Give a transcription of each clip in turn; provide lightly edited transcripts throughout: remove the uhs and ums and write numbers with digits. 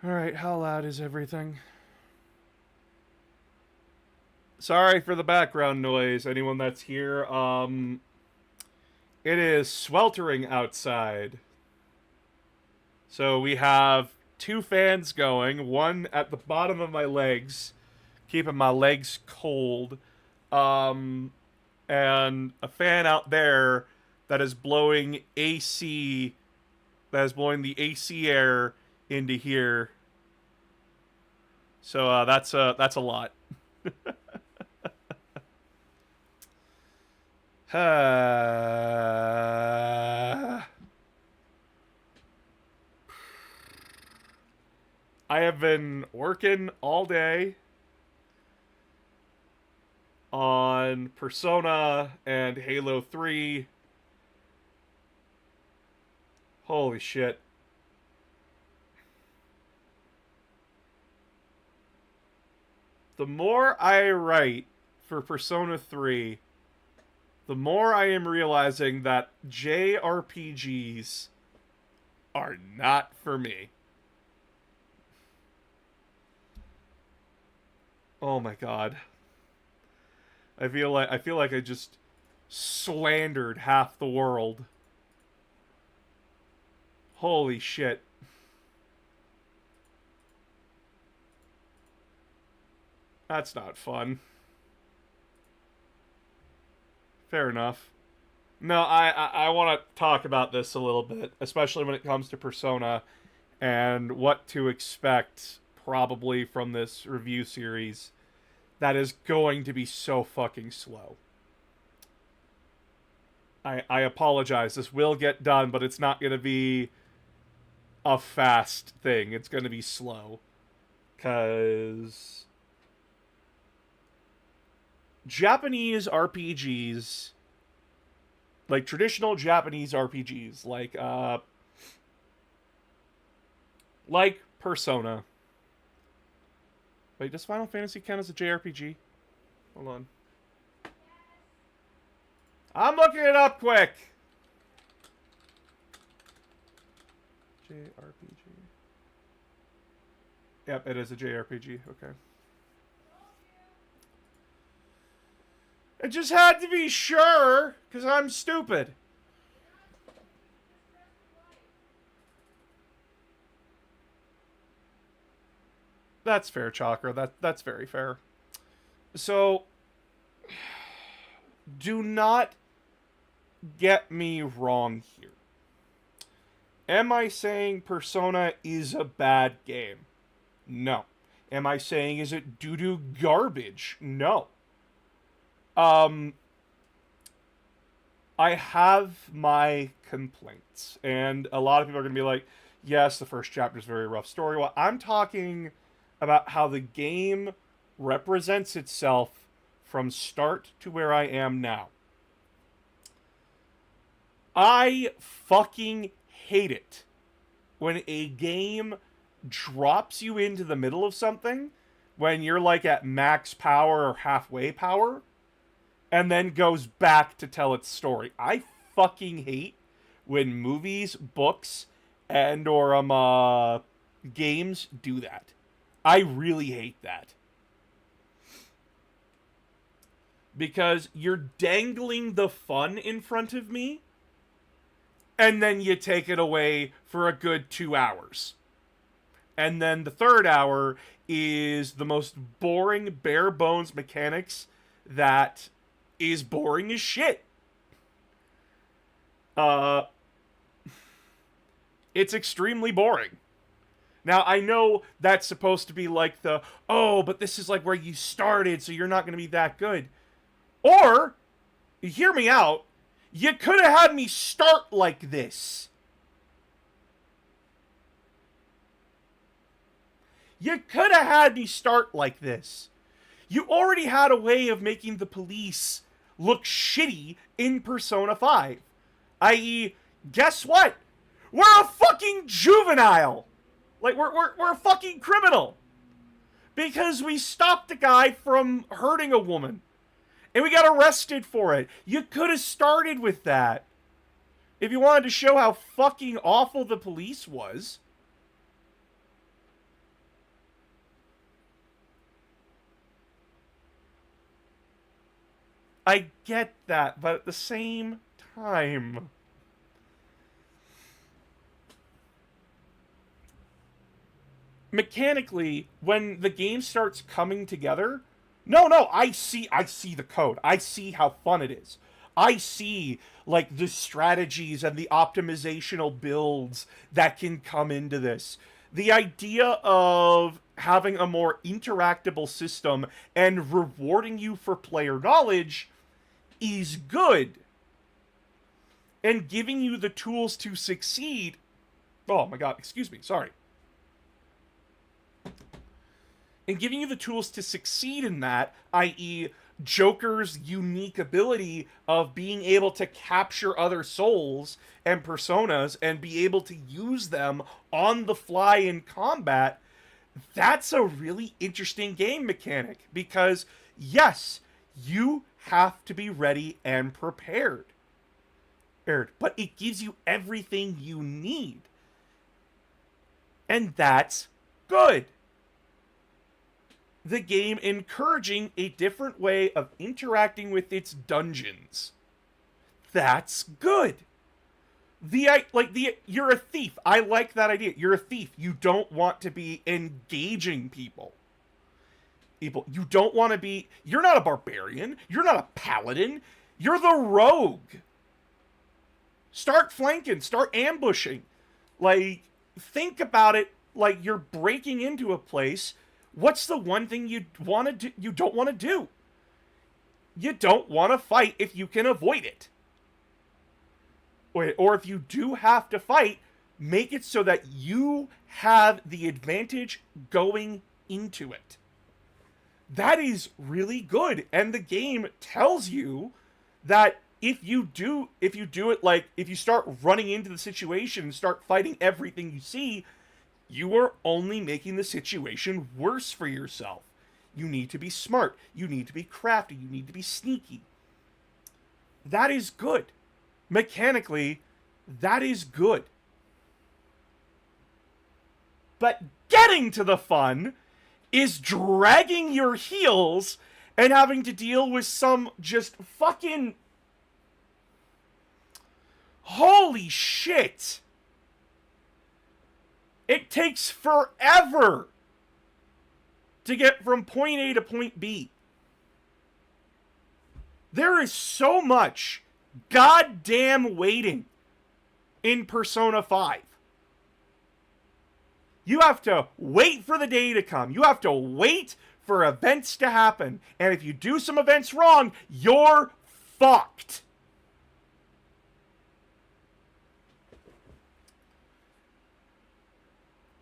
Alright, how loud is everything? Sorry for the background noise, anyone that's here. It is sweltering outside. So we have two fans going, one at the bottom of my legs, keeping my legs cold, um, and a fan out there that is blowing AC, that is blowing the AC air into here. So that's a lot. I have been working all day on Persona and Halo 3. Holy shit. The more I write for Persona 3, the more I am realizing that JRPGs are not for me. Oh my god. I feel like I just slandered half the world. Holy shit. That's not fun. Fair enough. No, I want to talk about this a little bit, especially when it comes to Persona and what to expect probably from this review series that is going to be so fucking slow. I apologize. This will get done, but it's not going to be a fast thing. It's going to be slow. Because Japanese RPGs, like traditional Japanese RPGs, like Persona. Wait, does Final Fantasy count as a JRPG? Hold on. I'm looking it up quick. JRPG. Yep, it is a JRPG. Okay. I just had to be sure, because I'm stupid. That's fair, Chakra. That's very fair. So, do not get me wrong here. Am I saying Persona is a bad game? No. Am I saying is it doo-doo garbage? No. Um, I have my complaints, and a lot of people are going to be like, yes, the first chapter is a very rough story. Well, I'm talking about how the game represents itself from start to where I am now. I fucking hate it when a game drops you into the middle of something when you're like at max power or halfway power and then goes back to tell its story. I fucking hate when movies, books, and or games do that. I really hate that. Because you're dangling the fun in front of me, and then you take it away for a good 2 hours. And then the third hour is the most boring, bare bones mechanics that is boring as shit. Uh, it's extremely boring. Now, I know that's supposed to be like oh, but this is like where you started, so you're not going to be that good. Or, hear me out, you could have had me start like this. You could have had me start like this. You already had a way of making the police look shitty in Persona 5. I.e., guess what? We're a fucking juvenile! Like, we're a fucking criminal! Because we stopped a guy from hurting a woman. And we got arrested for it. You could have started with that. If you wanted to show how fucking awful the police was. I get that, but at the same time, mechanically, when the game starts coming together, no, I see the code. I see how fun it is. I see like the strategies and the optimizational builds that can come into this. The idea of having a more interactable system and rewarding you for player knowledge is good. And giving you the tools to succeed. Oh my god, excuse me, sorry. And giving you the tools to succeed in that, i.e., Joker's unique ability of being able to capture other souls and personas and be able to use them on the fly in combat, that's a really interesting game mechanic. Because, yes, you have to be ready and prepared. But it gives you everything you need. And that's good. The game encouraging a different way of interacting with its dungeons. That's good. You're a thief. I like that idea. You're a thief. You don't want to be engaging people. You don't want to be. You're not a barbarian. You're not a paladin. You're the rogue. Start flanking. Start ambushing. Like, think about it like you're breaking into a place. What's the one thing you want to do? You don't want to do. You don't want to fight if you can avoid it. Or if you do have to fight, make it so that you have the advantage going into it. That is really good, and the game tells you that if you do it, like if you start running into the situation and start fighting everything you see, you are only making the situation worse for yourself. You need to be smart. You need to be crafty. You need to be sneaky. That is good. Mechanically, that is good. But getting to the fun is dragging your heels and having to deal with some just fucking... Holy shit! It takes forever to get from point A to point B. There is so much goddamn waiting in Persona 5. You have to wait for the day to come. You have to wait for events to happen. And if you do some events wrong, you're fucked.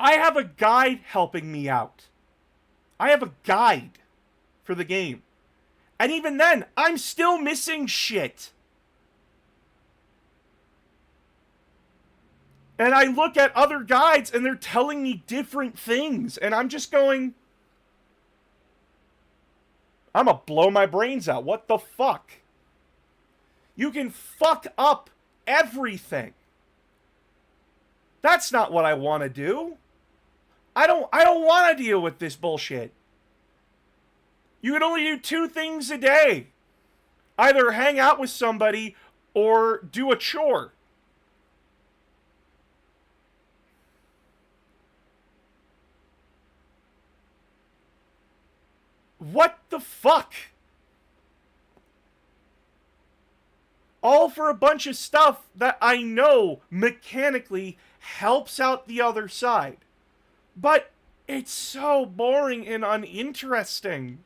I have a guide helping me out. I have a guide for the game. And even then, I'm still missing shit. And I look at other guides and they're telling me different things. And I'm just going, I'm gonna blow my brains out. What the fuck? You can fuck up everything. That's not what I want to do. I don't want to deal with this bullshit. You can only do 2 things a day. Either hang out with somebody or do a chore. What the fuck? All for a bunch of stuff that I know mechanically helps out the other side. But it's so boring and uninteresting.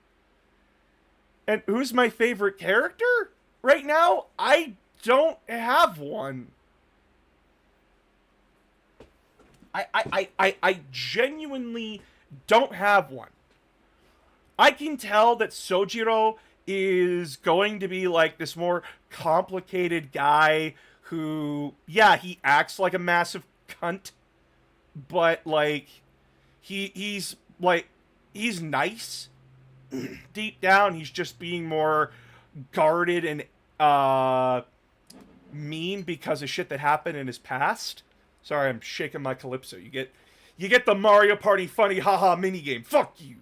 And who's my favorite character right now? I don't have one. I genuinely don't have one. I can tell that Sojiro is going to be like this more complicated guy who, yeah, he acts like a massive cunt, but like he's nice. Deep down, he's just being more guarded and mean because of shit that happened in his past. Sorry, I'm shaking my calypso. You get the Mario Party funny haha minigame. Fuck you.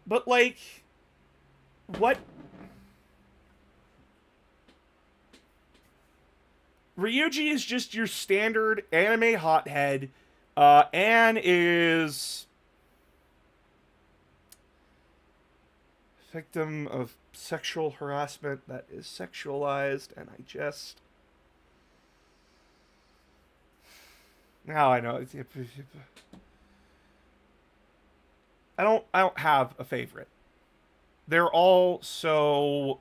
But like, what Ryuji is just your standard anime hothead. Anne is victim of sexual harassment that is sexualized, and now I know. I don't have a favorite. They're all so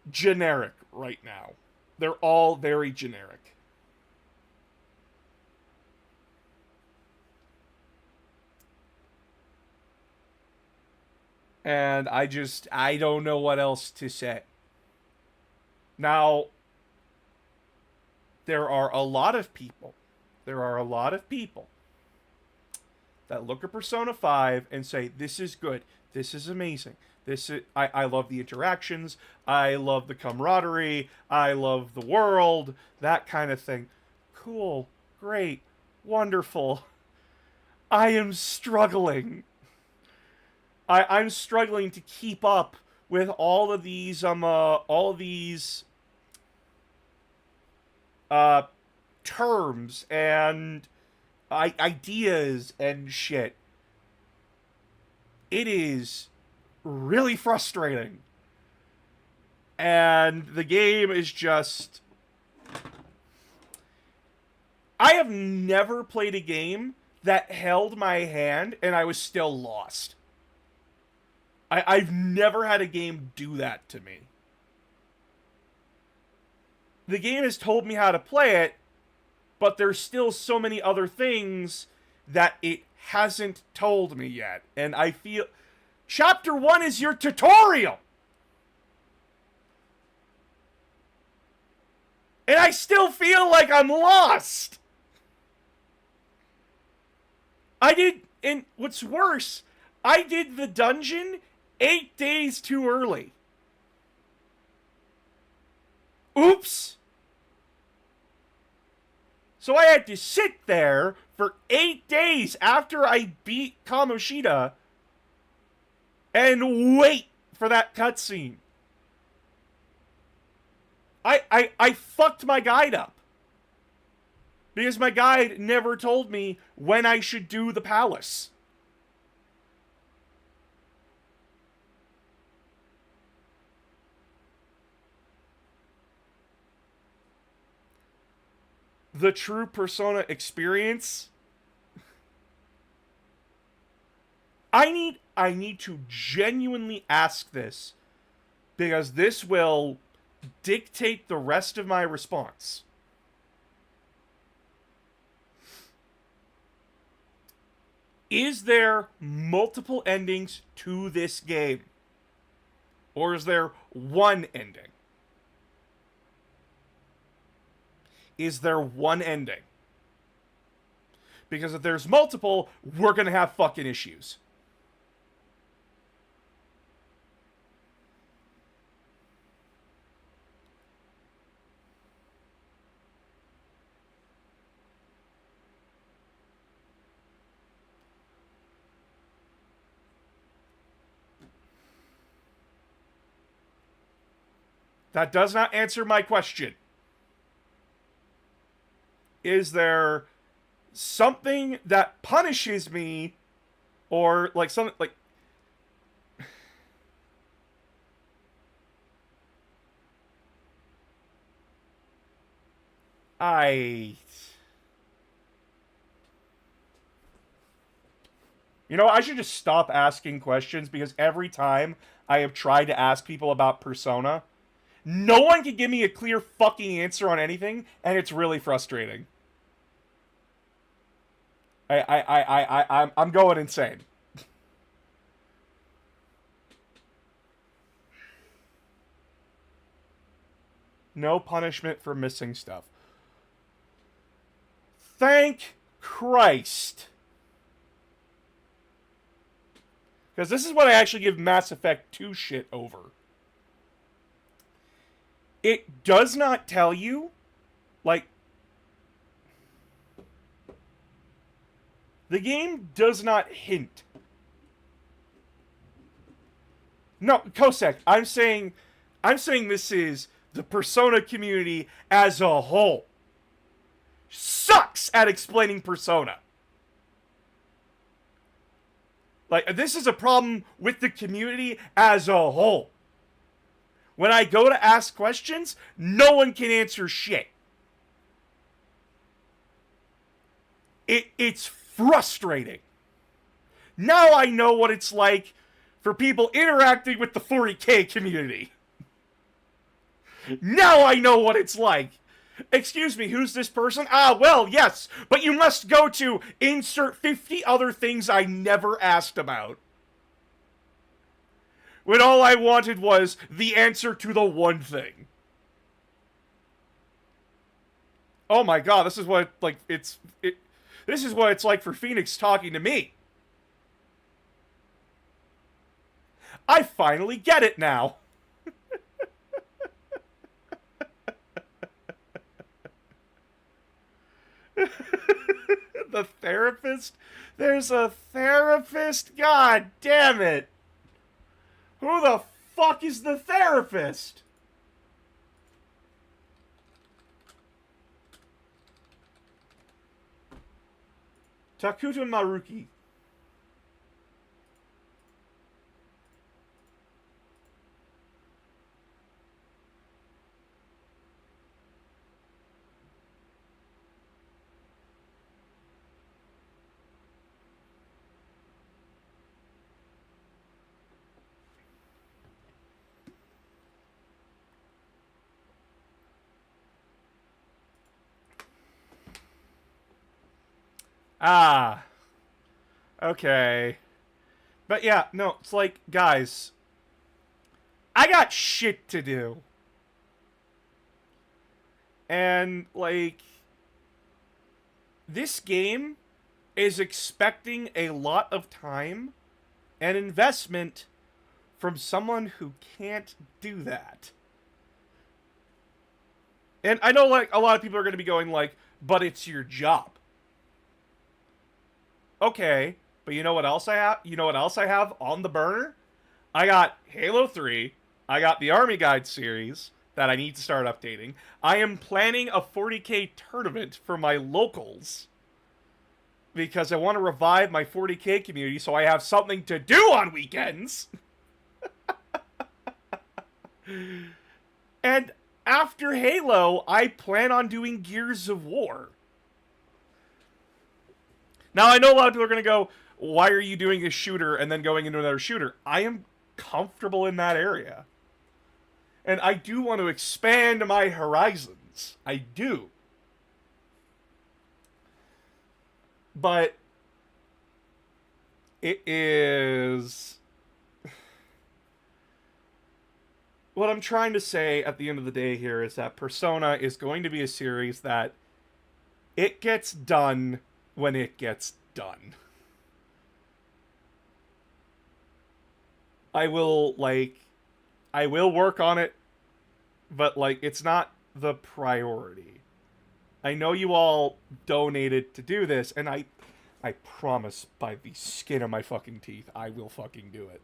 generic right now. They're all very generic. And I don't know what else to say. Now, there are a lot of people that look at Persona 5 and say, this is good, this is amazing, I love the interactions, I love the camaraderie, I love the world, that kind of thing. Cool, great, wonderful. I am struggling. I'm struggling to keep up with all of these terms and ideas and shit. It is really frustrating. And the game is just... I have never played a game that held my hand and I was still lost. I've never had a game do that to me. The game has told me how to play it, but there's still so many other things that it hasn't told me yet. And I feel... Chapter 1 is your tutorial! And I still feel like I'm lost! And what's worse, I did the dungeon 8 days too early. Oops! So I had to sit there for 8 days after I beat Kamoshida and wait for that cutscene. I fucked my guide up. Because my guide never told me when I should do the palace. The true Persona experience. I need to genuinely ask this, because this will dictate the rest of my response. Is there multiple endings to this game? Or is there one ending? Is there one ending? Because if there's multiple, we're gonna have fucking issues. That does not answer my question. Is there something that punishes me, or like something like... You know, I should just stop asking questions, because every time I have tried to ask people about Persona, no one can give me a clear fucking answer on anything, and it's really frustrating. I'm going insane. No punishment for missing stuff. Thank Christ. Because this is what I actually give Mass Effect 2 shit over. It does not tell you, like... The game does not hint. No, Kosek, I'm saying this is the Persona community as a whole sucks at explaining Persona. Like, this is a problem with the community as a whole. When I go to ask questions, no one can answer shit. It's frustrating. Now I know what it's like for people interacting with the 40K community. Now I know what it's like. Excuse me, who's this person? Ah, well, yes, but you must go to insert 50 other things I never asked about. When all I wanted was the answer to the one thing. Oh my god, this is what, like, this is what it's like for Phoenix talking to me. I finally get it now. The therapist? There's a therapist? God damn it. Who the fuck is the therapist? Takuto Maruki. Ah. Okay. But yeah, no, it's like, guys, I got shit to do. And, like, this game is expecting a lot of time and investment from someone who can't do that. And I know, like, a lot of people are going to be going, like, but it's your job. Okay, but you know what else I have? You know what else I have on the burner? I got Halo 3. I got the Army Guide series that I need to start updating. I am planning a 40K tournament for my locals because I want to revive my 40K community so I have something to do on weekends. And after Halo, I plan on doing Gears of War. Now, I know a lot of people are going to go, why are you doing a shooter and then going into another shooter? I am comfortable in that area. And I do want to expand my horizons. I do. But it is... What I'm trying to say at the end of the day here is that Persona is going to be a series that it gets done when it gets done. I will work on it, but, like, it's not the priority. I know you all donated to do this, and I promise by the skin of my fucking teeth, I will fucking do it.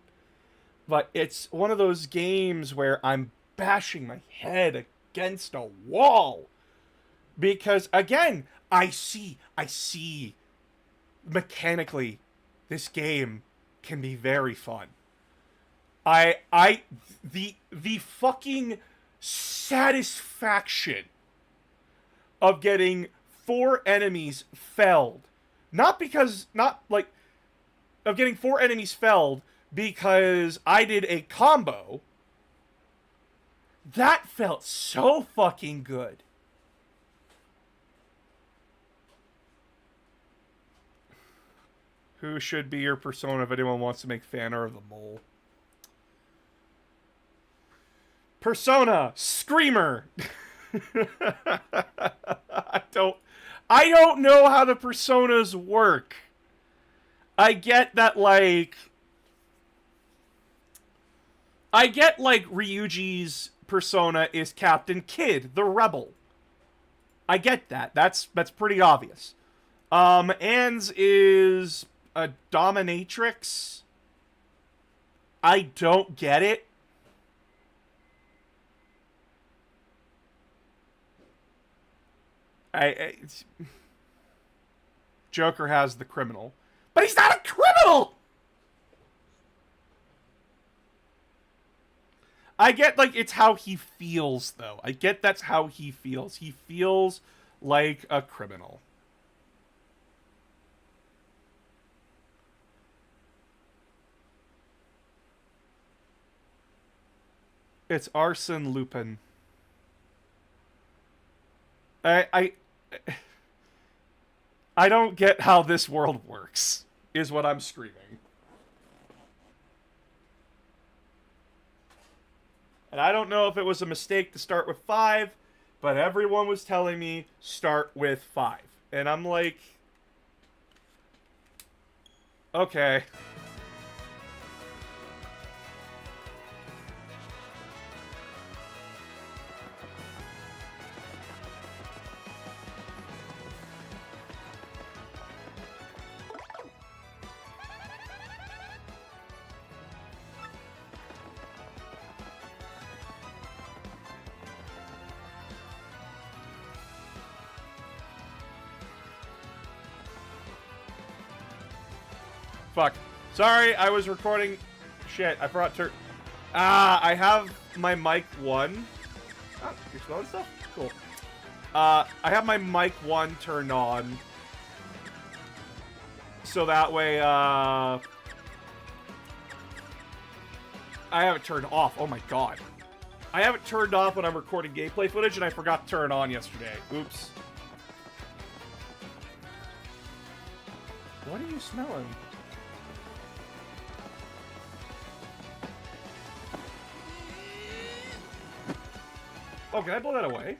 But it's one of those games where I'm bashing my head against a wall. Because, again, I see mechanically this game can be very fun. The fucking satisfaction of getting 4 enemies felled. Of getting 4 enemies felled because I did a combo. That felt so fucking good. Who should be your persona if anyone wants to make fan art of the mole? Persona Screamer. I don't know how the personas work. I get that, like, Ryuji's persona is Captain Kidd, the rebel. I get that. That's pretty obvious. Anne's is a dominatrix. I don't get it. Joker has the criminal. But he's not a criminal! I get, like, it's how he feels, though. I get that's how he feels. He feels like a criminal. It's Arsène Lupin. I don't get how this world works, is what I'm screaming. And I don't know if it was a mistake to start with 5, but everyone was telling me start with 5. And I'm like, okay. Fuck. Sorry, I was recording. Shit, I forgot to. I have my mic 1. Oh, you're smelling stuff? Cool. I have my mic 1 turned on. So that way, I have it turned off. Oh my god. I have it turned off when I'm recording gameplay footage, and I forgot to turn it on yesterday. Oops. What are you smelling? Oh, can I blow that away?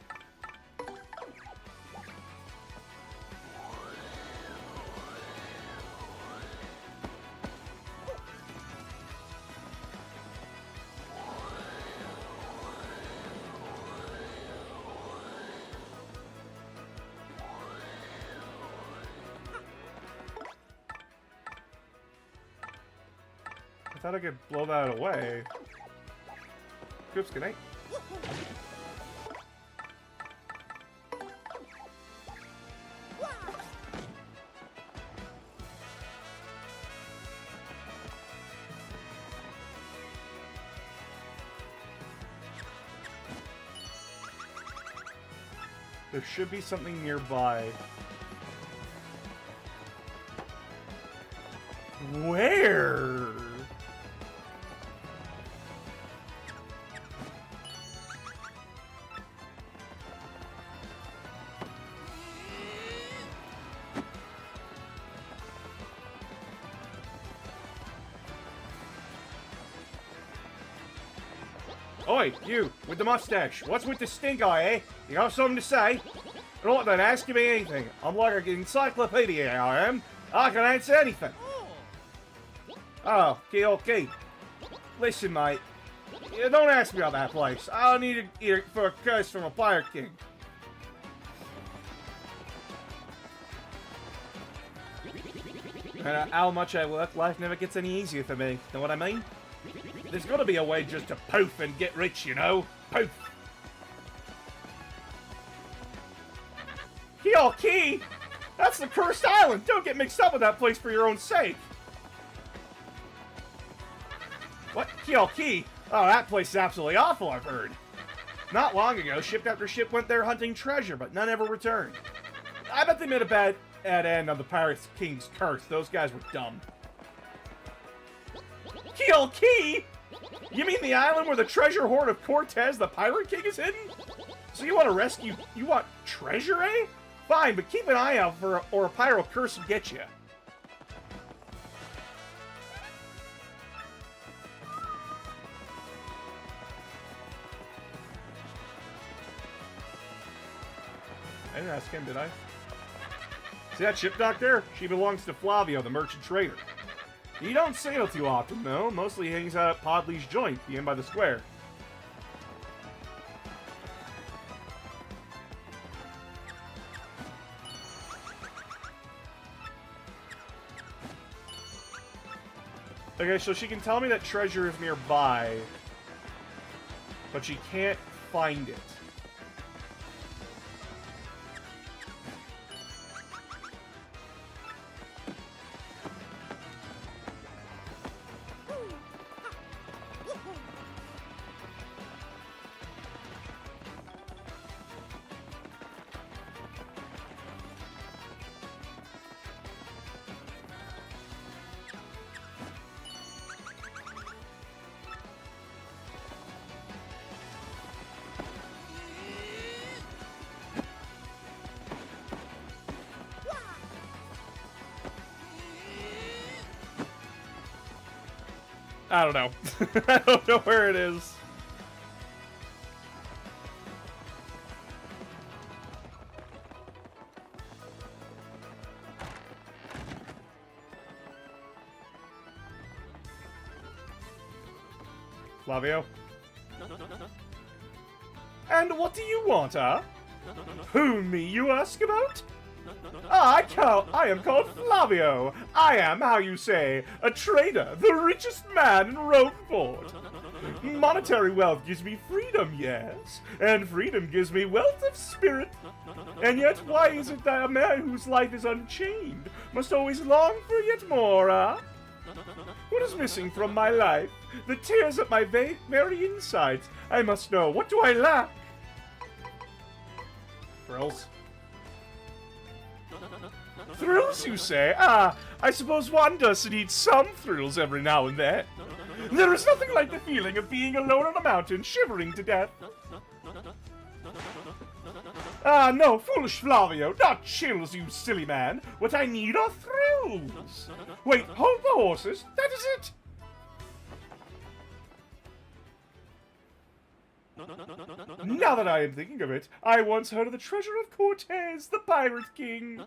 I thought I could blow that away. Oops, good night. There should be something nearby. Where? Oi, you, with the mustache. What's with the stink eye, eh? You got something to say? Right then, ask me anything. I'm like an encyclopedia, I am. I can answer anything. Oh, okay. Listen, mate. You don't ask me about that place. I need to eat it for a curse from a Pirate King. How much I work, life never gets any easier for me. Know what I mean? There's got to be a way just to poof and get rich, you know? Poof. Key! That's the cursed island! Don't get mixed up with that place for your own sake! What? Key? Oh, that place is absolutely awful, I've heard. Not long ago, ship after ship went there hunting treasure, but none ever returned. I bet they made a bad end on the Pirate King's curse. Those guys were dumb. Key? You mean the island where the treasure hoard of Cortez, the Pirate King, is hidden? So you want to rescue... You want treasure, eh? Fine, but keep an eye out for or a pirate will curse and get you. I didn't ask him, did I? See that ship dock there? She belongs to Flavio, the merchant trader. He don't sail too often, though. Mostly hangs out at Podley's joint, the inn by the square. Okay, so she can tell me that treasure is nearby, but she can't find it. I don't know. I don't know where it is. Flavio? And what do you want, huh? Who, me, you ask about? I am called Flavio. I am, how you say, a trader, the richest man in Rogueport. Monetary wealth gives me freedom, yes, and freedom gives me wealth of spirit. And yet, why is it that a man whose life is unchained must always long for yet more, huh? What is missing from my life that tears at my very insides? I must know. What do I lack? Thrills. Thrills, you say? Ah, I suppose one does need some thrills every now and then. There is nothing like the feeling of being alone on a mountain, shivering to death. Ah, no, foolish Flavio, not chills, you silly man. What I need are thrills. Wait, hold the horses. That is it. Now that I am thinking of it, I once heard of the treasure of Cortez, the Pirate King.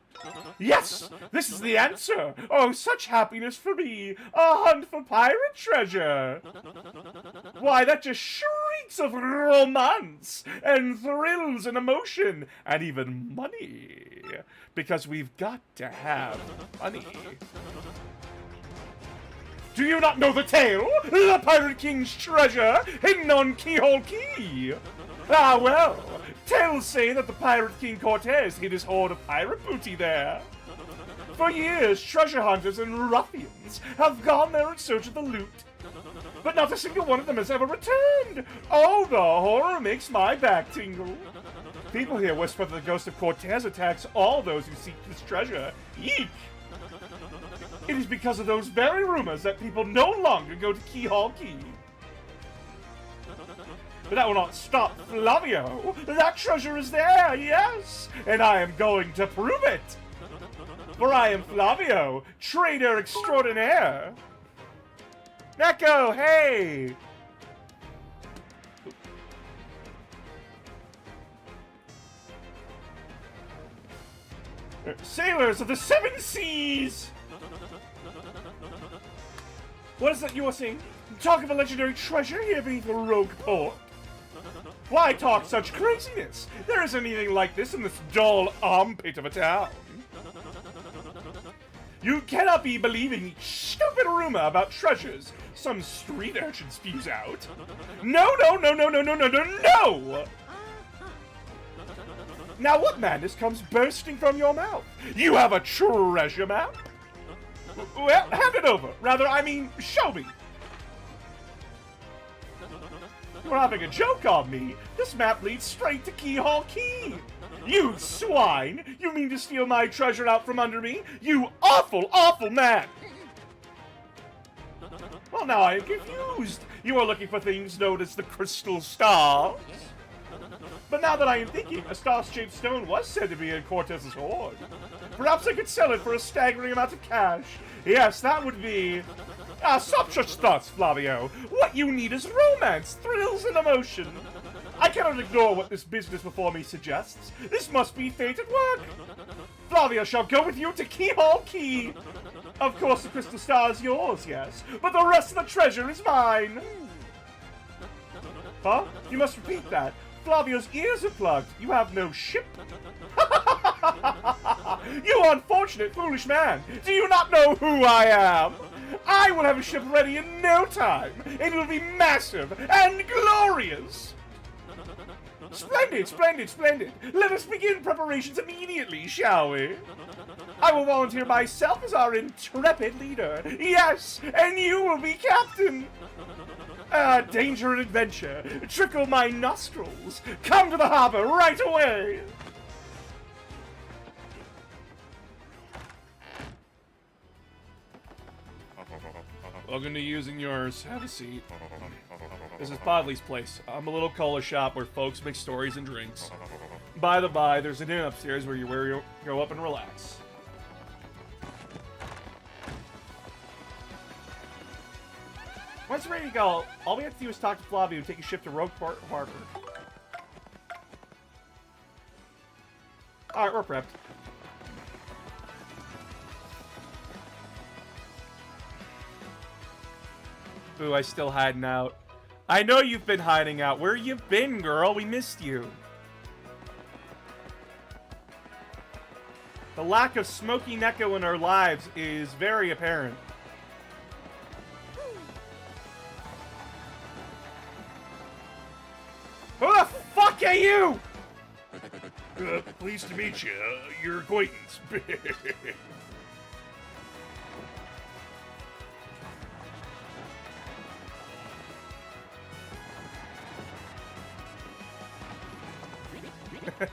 Yes, this is the answer. Oh, such happiness for me. A hunt for pirate treasure. Why, that just shrieks of romance and thrills and emotion and even money. Because we've got to have money. Do you not know the tale? The Pirate King's treasure hidden on Keyhaul Key. Ah, well, tales say that the Pirate King Cortez hid his hoard of pirate booty there. For years, treasure hunters and ruffians have gone there in search of the loot. But not a single one of them has ever returned. Oh, the horror makes my back tingle. People here whisper that the ghost of Cortez attacks all those who seek this treasure. Eek! It is because of those very rumors that people no longer go to Keyhaul Key. But that will not stop Flavio. That treasure is there, yes, and I am going to prove it. For I am Flavio, trader extraordinaire. Neko, hey! Sailors of the Seven Seas! What is that you are saying? Talk of a legendary treasure here beneath the rogue port? Why talk such craziness? There isn't anything like this in this dull armpit of a town. You cannot be believing each stupid rumor about treasures some street urchin spews out. No, no, no, no, no, no, no, no, no! Now what madness comes bursting from your mouth? You have a treasure map? Well, hand it over. Rather, I mean, show me. You're having a joke on me. This map leads straight to Keyhaul Key. You swine! You mean to steal my treasure out from under me? You awful, awful man! Well, now I am confused. You are looking for things known as the crystal stars? But now that I am thinking, a star-shaped stone was said to be in Cortez's hoard. Perhaps I could sell it for a staggering amount of cash. Yes, that would be... Ah, stop such thoughts, Flavio. What you need is romance, thrills, and emotion. I cannot ignore what this business before me suggests. This must be fate at work. Flavio shall go with you to Keyhaul Key. Of course, the crystal star is yours, yes, but the rest of the treasure is mine. Huh? You must repeat that. Flavio's ears are plugged. You have no ship. You unfortunate, foolish man. Do you not know who I am? I will have a ship ready in no time. It will be massive and glorious. Splendid, splendid, splendid. Let us begin preparations immediately, shall we? I will volunteer myself as our intrepid leader. Yes, and you will be captain. Danger and adventure. Trickle my nostrils. Come to the harbor right away. Welcome to using yours. Have a seat. This is Podley's place. I'm a little cola shop where folks make stories and drinks. By the by, there's an inn upstairs where you go up and relax. Once we're ready to go, all we have to do is talk to Flavio and take a ship to Rogueport Harbor. Alright, we're prepped. Ooh, I still hiding out. I know you've been hiding out. Where you been, girl? We missed you. The lack of Smoky Neko in our lives is very apparent. Who the fuck are you? Pleased to meet you. Your acquaintance.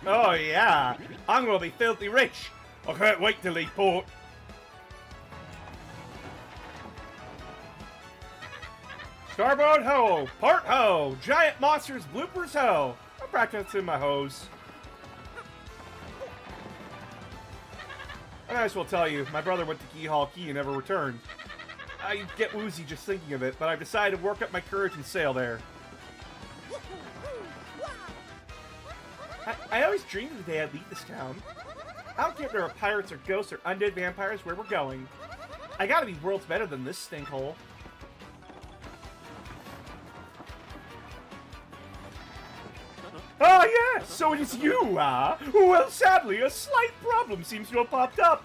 Oh yeah, I'm gonna be filthy rich. I can't wait to leave port. Starboard ho, port ho, giant monsters bloopers ho. I'm practicing my hose. I might as well tell you, my brother went to Keyhaul Key and never returned. I get woozy just thinking of it, but I've decided to work up my courage and sail there. I always dreamed of the day I'd leave this town. I don't care if there are pirates or ghosts or undead vampires where we're going. I gotta be worlds better than this stinkhole. Ah, yes! So it is you, ah? Well, sadly, a slight problem seems to have popped up.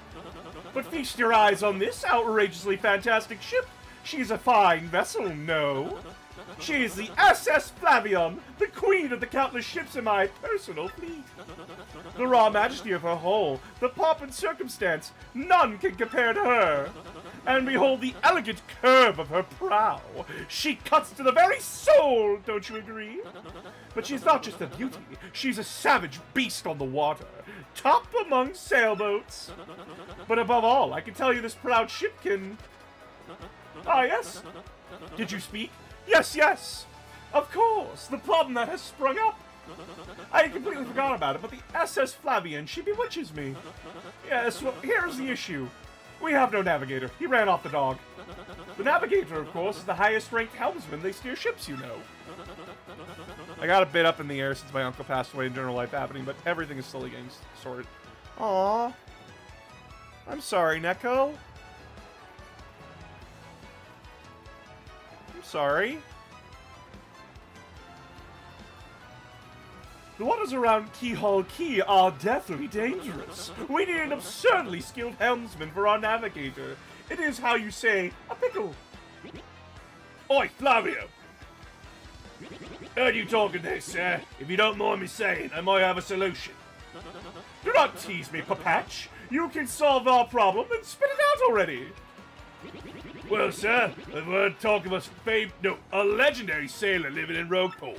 But feast your eyes on this outrageously fantastic ship. She's a fine vessel, no? She is the SS Flavion, the queen of the countless ships in my personal fleet. The raw majesty of her hull, the pomp and circumstance, none can compare to her. And behold the elegant curve of her prow. She cuts to the very soul, don't you agree? But she's not just a beauty, she's a savage beast on the water, top among sailboats. But above all, I can tell you this proud ship can... Ah, yes? Did you speak? Yes, yes! Of course, the problem that has sprung up. I had completely forgot about it, but the SS Flavian, she bewitches me. Yes, well, here's the issue. We have no navigator. He ran off the dog. The navigator, of course, is the highest-ranked helmsman they steer ships, you know. I got a bit up in the air since my uncle passed away in general life happening, but everything is slowly getting sorted. Aww. I'm sorry, Neko. I'm sorry. The waters around Keyhaul Key are deathly dangerous. We need an absurdly skilled helmsman for our navigator. It is, how you say, a pickle. Oi, Flavio! Heard you talking there, sir. If you don't mind me saying, I might have a solution. Do not tease me, Papatch. You can solve our problem and spit it out already. Well, sir, I've heard talk of a legendary sailor living in Rogueport.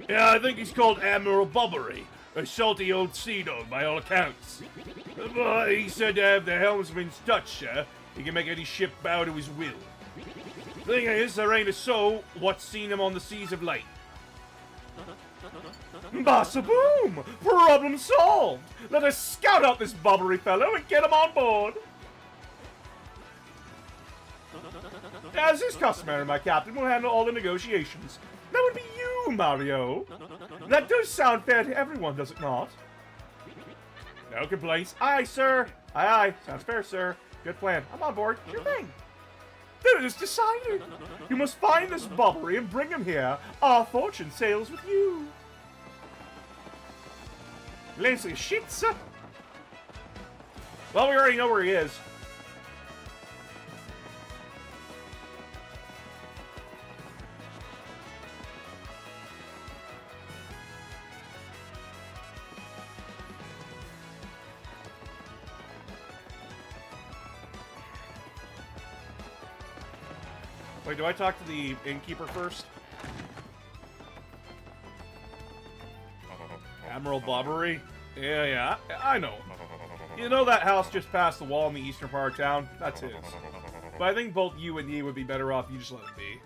Yeah, I think he's called Admiral Bobbery, a salty old sea dog by all accounts. But he's said to have the helmsman's touch, sir. He can make any ship bow to his will. Thing is, there ain't a soul what's seen him on the seas of late. Bassa boom! Problem solved! Let us scout out this Bobbery fellow and get him on board! As is customary, my captain will handle all the negotiations. That would be you, Mario. That does sound fair to everyone, does it not? No complaints. Aye, sir. Aye, aye. Sounds fair, sir. Good plan. I'm on board. Sure thing. Then it is decided. You must find this Bobbery and bring him here. Our fortune sails with you. Lazy shit, sir. Well, we already know where he is. Wait, do I talk to the innkeeper first? Admiral Bobbery? Yeah, I know. You know that house just past the wall in the eastern part of town? That's his. But I think both you and he would be better off if you just let it be.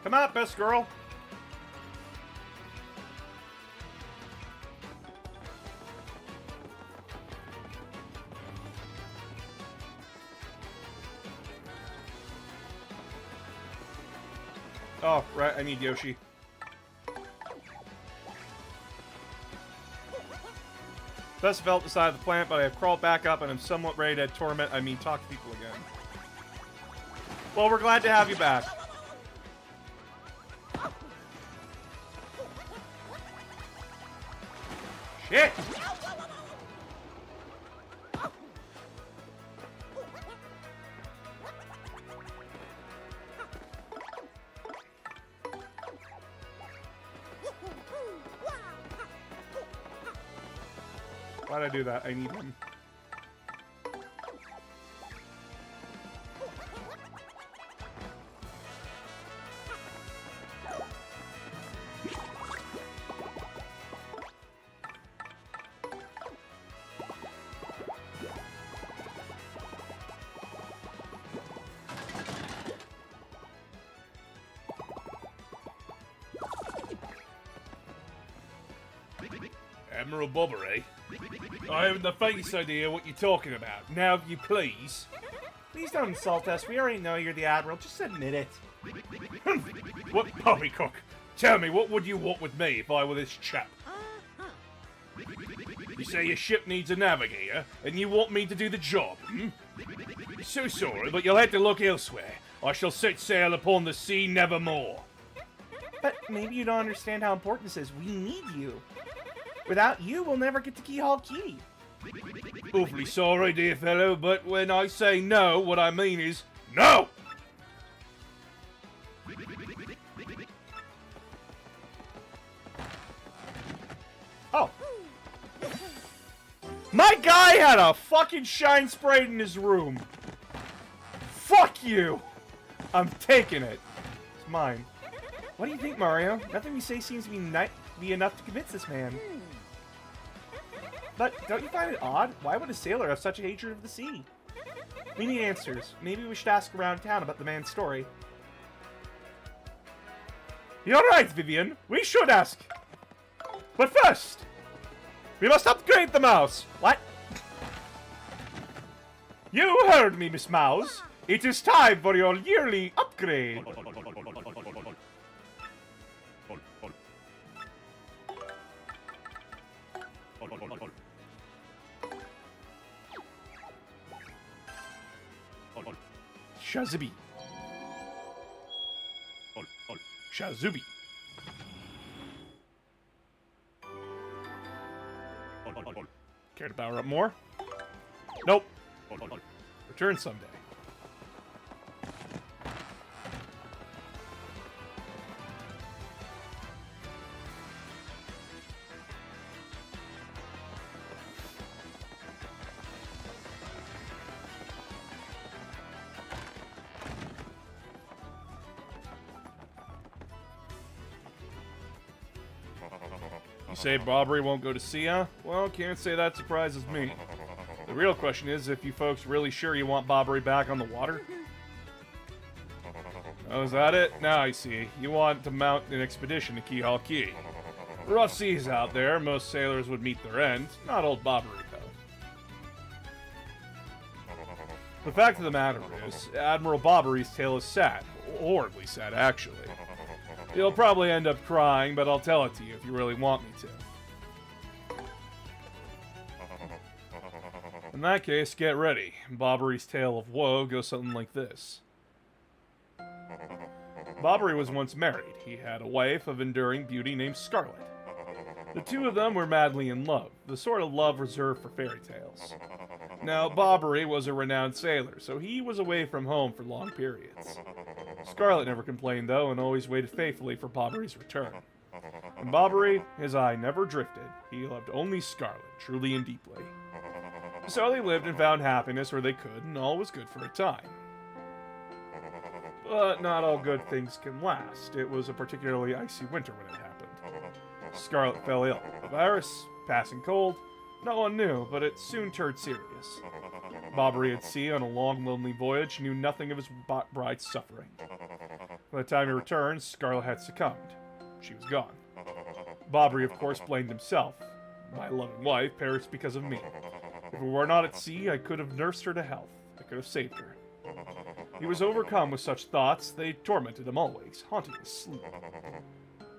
Come out, best girl. Oh, right, I need Yoshi. Thus fell at the side of the plant, but I have crawled back up and I'm somewhat ready to talk to people again. Well, we're glad to have you back. Shit! Why'd I do that? I need him. Admiral Bobbery? I haven't the faintest idea what you're talking about. Now, you please. Please don't insult us. We already know you're the Admiral. Just admit it. What poppycock? Tell me, what would you want with me if I were this chap? You say your ship needs a navigator, and you want me to do the job, hmm? So sorry, but you'll have to look elsewhere. I shall set sail upon the sea nevermore. But maybe you don't understand how important this is. We need you. Without you, we'll never get to Keyhaul Key. Awfully sorry, dear fellow, but when I say no, what I mean is no! Oh. My guy had a fucking shine sprite in his room. Fuck you. I'm taking it. It's mine. What do you think, Mario? Nothing we say seems to be enough to convince this man. But don't you find it odd? Why would a sailor have such a hatred of the sea? We need answers. Maybe we should ask around town about the man's story. You're right, Vivian. We should ask. But first, we must upgrade the mouse. What? You heard me, Miss Mouse. It is time for your yearly upgrade. Shazubi. Shazubi. Care to power up more? Nope. Return someday. You say Bobbery won't go to sea, huh? Well, can't say that surprises me. The real question is if you folks really sure you want Bobbery back on the water? Oh, is that it? Now I see. You want to mount an expedition to Keyhaul Key. Rough seas out there, most sailors would meet their end. Not old Bobbery, though. The fact of the matter is, Admiral Bobbery's tale is sad. Horribly sad, actually. You'll probably end up crying, but I'll tell it to you if you really want me to. In that case, get ready. Bobbery's tale of woe goes something like this. Bobbery was once married. He had a wife of enduring beauty named Scarlet. The two of them were madly in love, the sort of love reserved for fairy tales. Now, Bobbery was a renowned sailor, so he was away from home for long periods. Scarlet never complained, though, and always waited faithfully for Bobbery's return. And Bobbery, his eye never drifted. He loved only Scarlet, truly and deeply. So they lived and found happiness where they could, and all was good for a time. But not all good things can last. It was a particularly icy winter when it happened. Scarlet fell ill. A virus, passing cold, no one knew, but it soon turned serious. Bobbery at sea on a long, lonely voyage knew nothing of his bride's suffering. By the time he returned, Scarlet had succumbed. She was gone. Bobbery, of course, blamed himself. My loving wife perished because of me. If we were not at sea, I could have nursed her to health. I could have saved her. He was overcome with such thoughts, they tormented him always, haunting his sleep.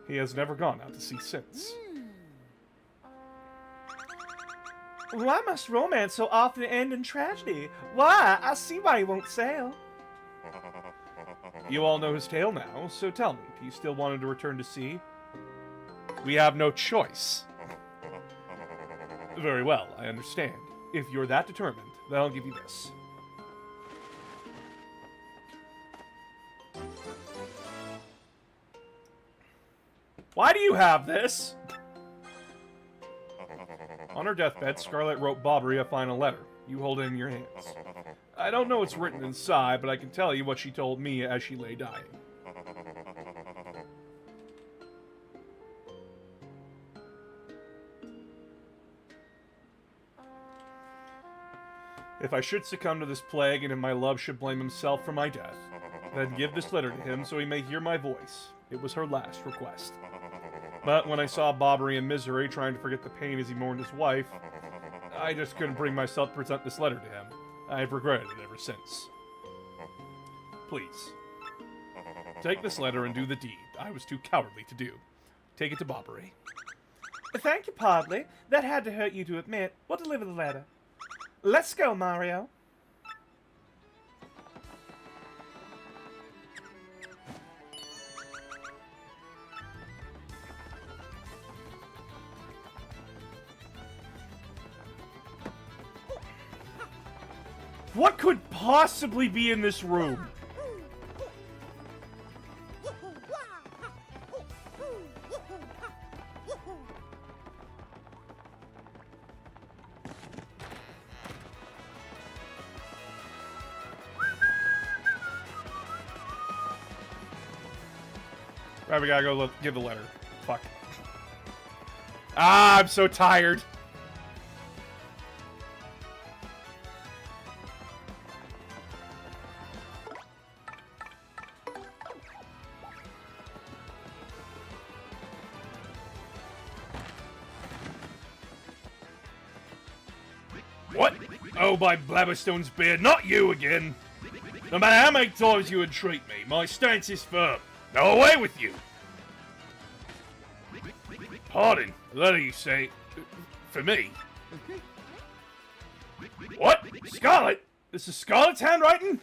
He has never gone out to sea since. Why must romance so often end in tragedy? Why? I see why he won't sail. You all know his tale now, so tell me, do you still want him to return to sea? We have no choice. Very well, I understand. If you're that determined, then I'll give you this. Why do you have this? On her deathbed, Scarlet wrote Bobbery a final letter. You hold it in your hands. I don't know what's written inside, but I can tell you what she told me as she lay dying. If I should succumb to this plague, and if my love should blame himself for my death, then give this letter to him so he may hear my voice. It was her last request. But when I saw Bobbery in misery, trying to forget the pain as he mourned his wife, I just couldn't bring myself to present this letter to him. I've regretted it ever since. Please, take this letter and do the deed I was too cowardly to do. Take it to Bobbery. Thank you, Podley. That had to hurt you to admit. We'll deliver the letter. Let's go, Mario. What could possibly be in this room? Right, we gotta go look, give the letter. Fuck. Ah, I'm so tired. What? Oh, by Blabberstone's beard, not you again! No matter how many times you entreat me, my stance is firm. Now away with you! Pardon, a letter you say, for me? What? Scarlet? This is Scarlet's handwriting?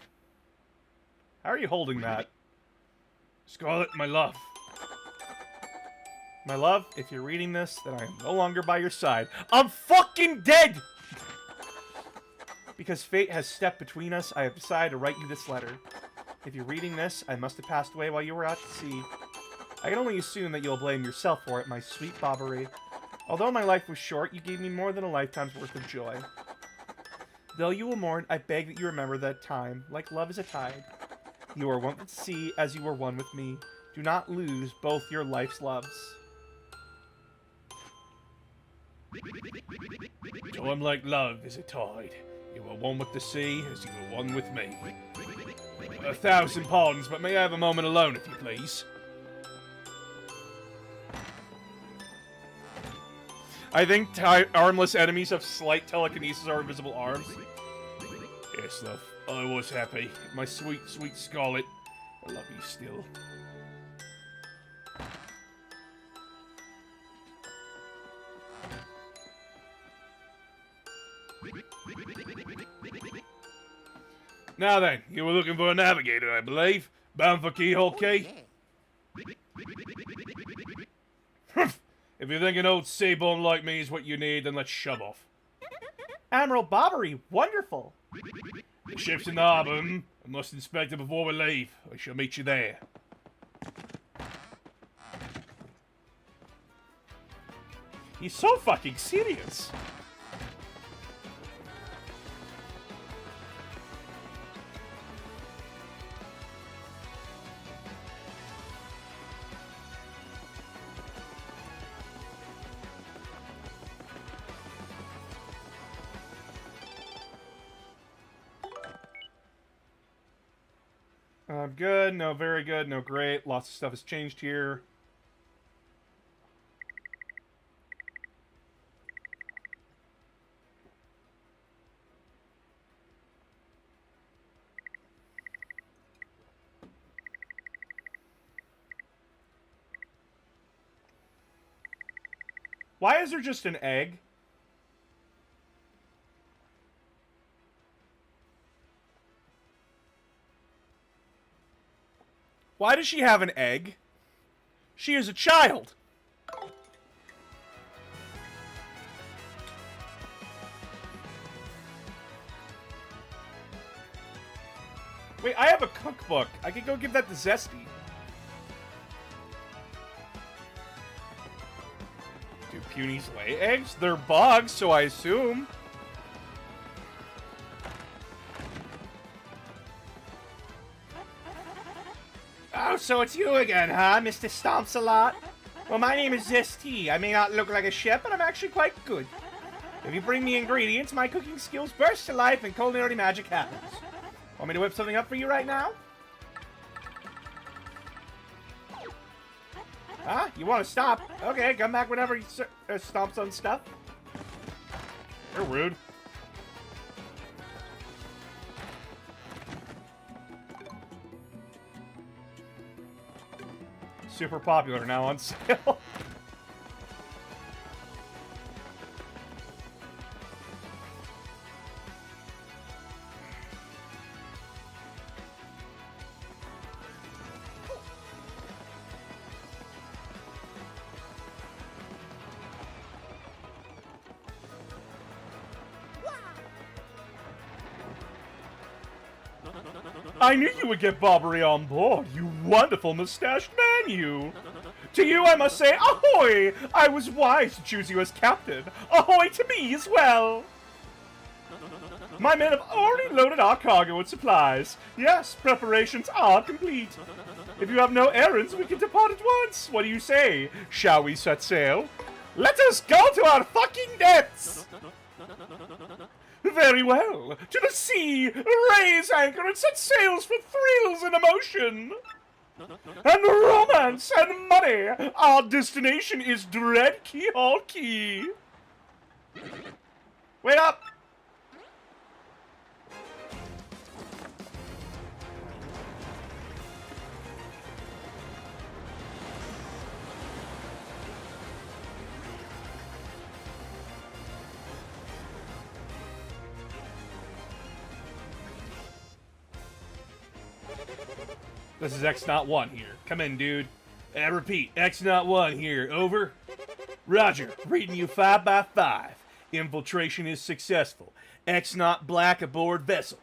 How are you holding that? Scarlet, my love. My love, if you're reading this, then I am no longer by your side. I'm fucking dead! Because fate has stepped between us, I have decided to write you this letter. If you're reading this, I must have passed away while you were out to sea. I can only assume that you'll blame yourself for it, my sweet Bobbery. Although my life was short, you gave me more than a lifetime's worth of joy. Though you will mourn, I beg that you remember that time, like love is a tide. You are one with the sea as you were one with me. Do not lose both your life's loves. Time like love is a tide. You were one with the sea as you were one with me. 1,000 pardons, but may I have a moment alone, if you please? I think armless enemies have slight telekinesis or invisible arms. Yes, love. I was happy. My sweet, sweet Scarlet. I love you still. Now then, you were looking for a navigator, I believe. Bound for Keyhaul Key? If you think an old seaborn like me is what you need, then let's shove off. Admiral Bobbery, wonderful! The ship's in the harbour. I must inspect it before we leave. I shall meet you there. He's so fucking serious. Good, no very good, no great. Lots of stuff has changed here. Why is there just an egg? Why does she have an egg? She is a child. Wait, I have a cookbook. I could go give that to Zesty. Do punies lay eggs? They're bugs, so I assume. Oh, so it's you again, huh, Mr. Stomps-a-lot? Well, my name is Zesty. I may not look like a chef, but I'm actually quite good. If you bring me ingredients, my cooking skills burst to life and culinary magic happens. Want me to whip something up for you right now? Huh? You want to stop? Okay, come back whenever you stomps on stuff. You're rude. Super popular now on sale. I knew you would get Bobbery on board, you wonderful mustached man, you! To you I must say, ahoy! I was wise to choose you as captain. Ahoy to me as well! My men have already loaded our cargo with supplies. Yes, preparations are complete. If you have no errands, we can depart at once. What do you say? Shall we set sail? Let us go to our fucking deaths! Very well. To the sea! Raise anchor and set sails for thrills and emotion! And romance and money! Our destination is Dread Keyhaul Key! Wait up! This is X-Not-1 here. Come in, dude. I repeat, X-Not-1 here. Over. Roger. Reading you 5 by 5. Infiltration is successful. X-Not Black aboard vessel.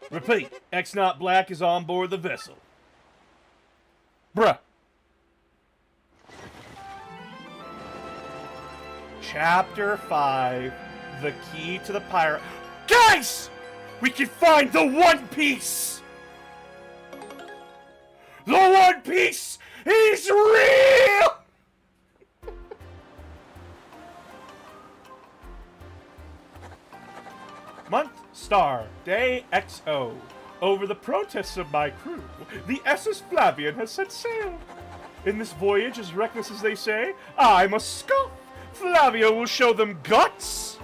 Repeat, X-Not Black is on board the vessel. Bruh. Chapter 5. The key to the pirate. Guys! We can find the One Piece! The One Piece is real! Month, star, day, XO. Over the protests of my crew, the SS Flavian has set sail. In this voyage, as reckless as they say, I must scoff. Flavio will show them guts.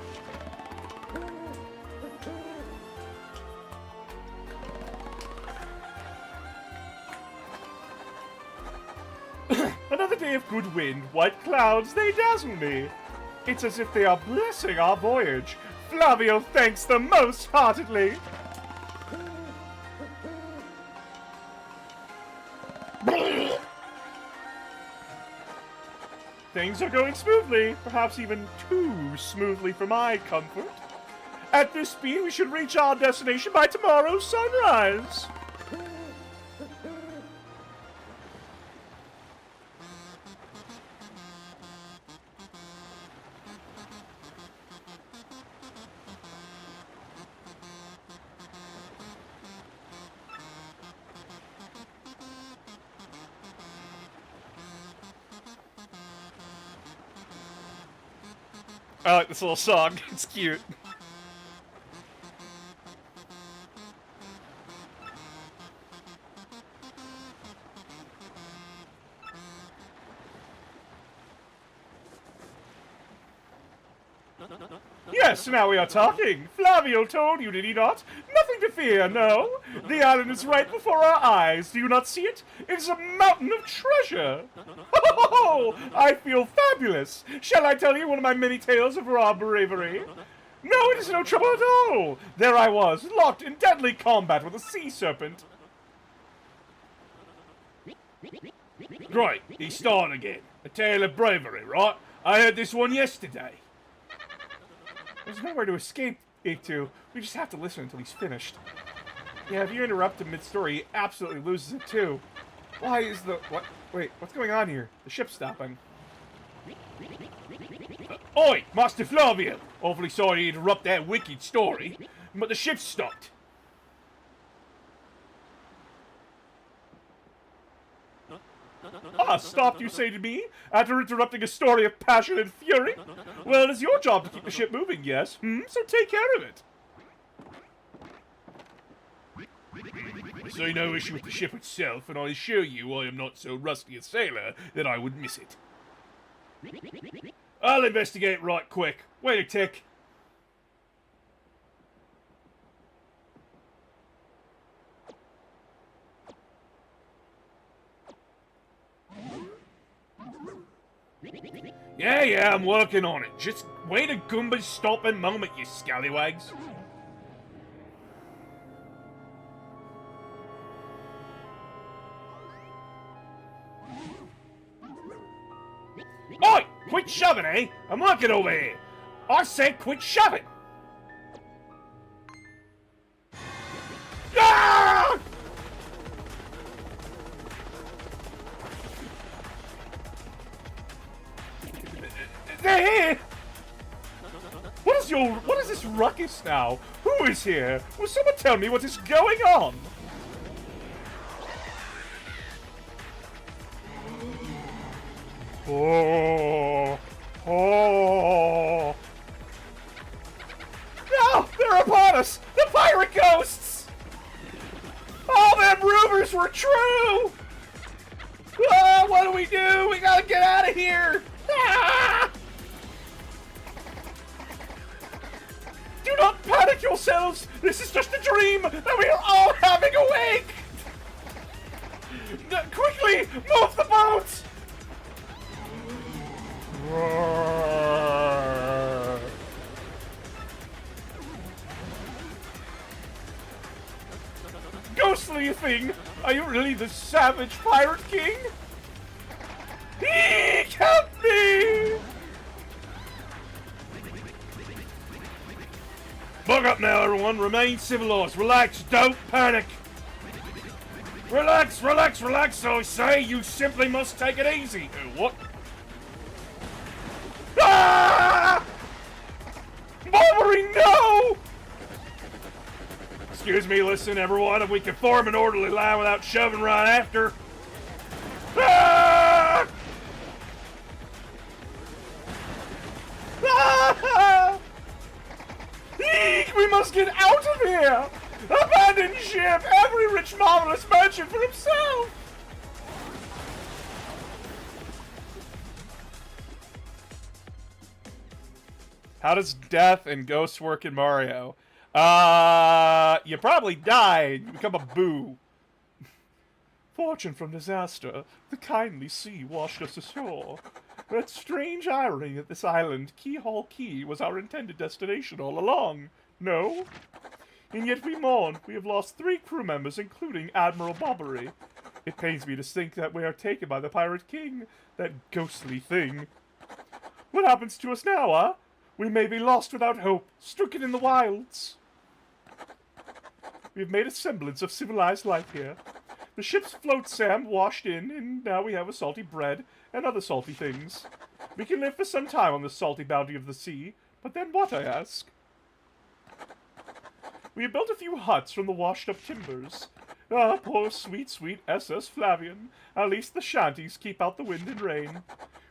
Another day of good wind, white clouds, they dazzle me. It's as if they are blessing our voyage. Flavio thanks them most heartedly. Things are going smoothly, perhaps even too smoothly for my comfort. At this speed, we should reach our destination by tomorrow's sunrise. I like this little song. It's cute. Yes, now we are talking. Flavio told you, did he not? Nothing to fear, no? The island is right before our eyes. Do you not see it? It is a mountain of treasure. Oh, I feel fabulous. Shall I tell you one of my many tales of raw bravery? No, it is no trouble at all. There I was, locked in deadly combat with a sea serpent. Great, he's starting again. A tale of bravery, right? I heard this one yesterday. There's nowhere to escape to. We just have to listen until he's finished. Yeah, if you interrupt him mid-story, he absolutely loses it too. Why is the... what? Wait, what's going on here? The ship's stopping. Oi, Master Flavio! Awfully sorry to interrupt that wicked story, but the ship's stopped. Ah, stopped, you say to me? After interrupting a story of passion and fury? Well, it is your job to keep the ship moving, yes? So take care of it. I see no issue with the ship itself, and I assure you I am not so rusty a sailor that I would miss it. I'll investigate right quick. Wait a tick. Yeah, I'm working on it. Just wait a Goomba's stopping moment, you scallywags. Oi! Quit shoving, eh? I'm working over here. I said quit shoving. Ah! They're here! What is this ruckus now? Who is here? Will someone tell me what is going on? Oh! No! They're upon us! The pirate ghosts! All them rumors were true! Oh, what do? We gotta get out of here! Ah! Do not panic yourselves! This is just a dream that we are all having awake! Quickly! Move the boat! Ghostly thing! Are you really the savage pirate king? Help me! Buck up now, everyone. Remain civilized. Relax. Don't panic. Relax, relax, relax, I say. You simply must take it easy. What? Ah! Barbary, no! Excuse me, listen, everyone. If we can form an orderly line without shoving right after. Ah! Ah! Eek, we must get out of here! Abandon ship! Every rich, marvelous merchant for himself! How does death and ghosts work in Mario? You probably die and you become a boo. Fortune from disaster, the kindly sea washed us ashore. That strange irony that this island, Keyhaul Key, was our intended destination all along. No? And yet we mourn. We have lost 3 crew members, including Admiral Bobbery. It pains me to think that we are taken by the Pirate King, that ghostly thing. What happens to us now, huh? We may be lost without hope, stricken in the wilds. We have made a semblance of civilized life here. The ship's float Sam washed in, and now we have a salty bread and other salty things. We can live for some time on the salty bounty of the sea, but then what, I ask? We have built a few huts from the washed-up timbers. Ah, poor sweet, sweet SS Flavian. At least the shanties keep out the wind and rain.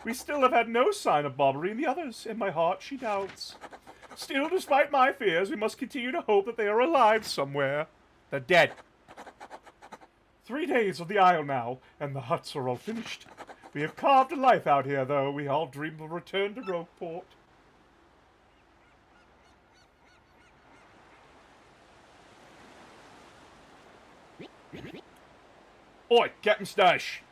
We still have had no sign of Bobbery and the others. In my heart, she doubts. Still, despite my fears, we must continue to hope that they are alive somewhere. They're dead. 3 days of the Isle now, and the huts are all finished. We have carved a life out here, though. We all dream of a return to Rogueport. Oi, Captain Stash.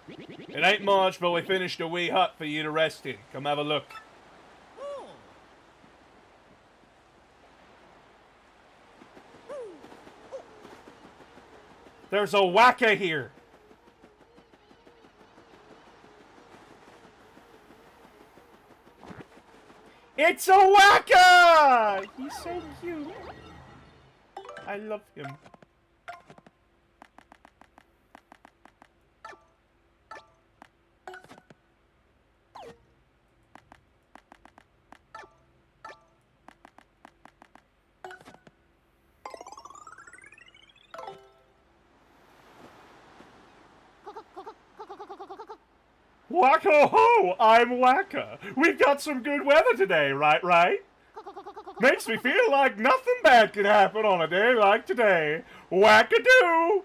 It ain't much, but we finished a wee hut for you to rest in. Come have a look. There's a whacker here. It's a whacker! He's so cute. I love him. Whack-a-ho! I'm Whacker. We've got some good weather today, right? Makes me feel like nothing bad can happen on a day like today. Whack-a-doo!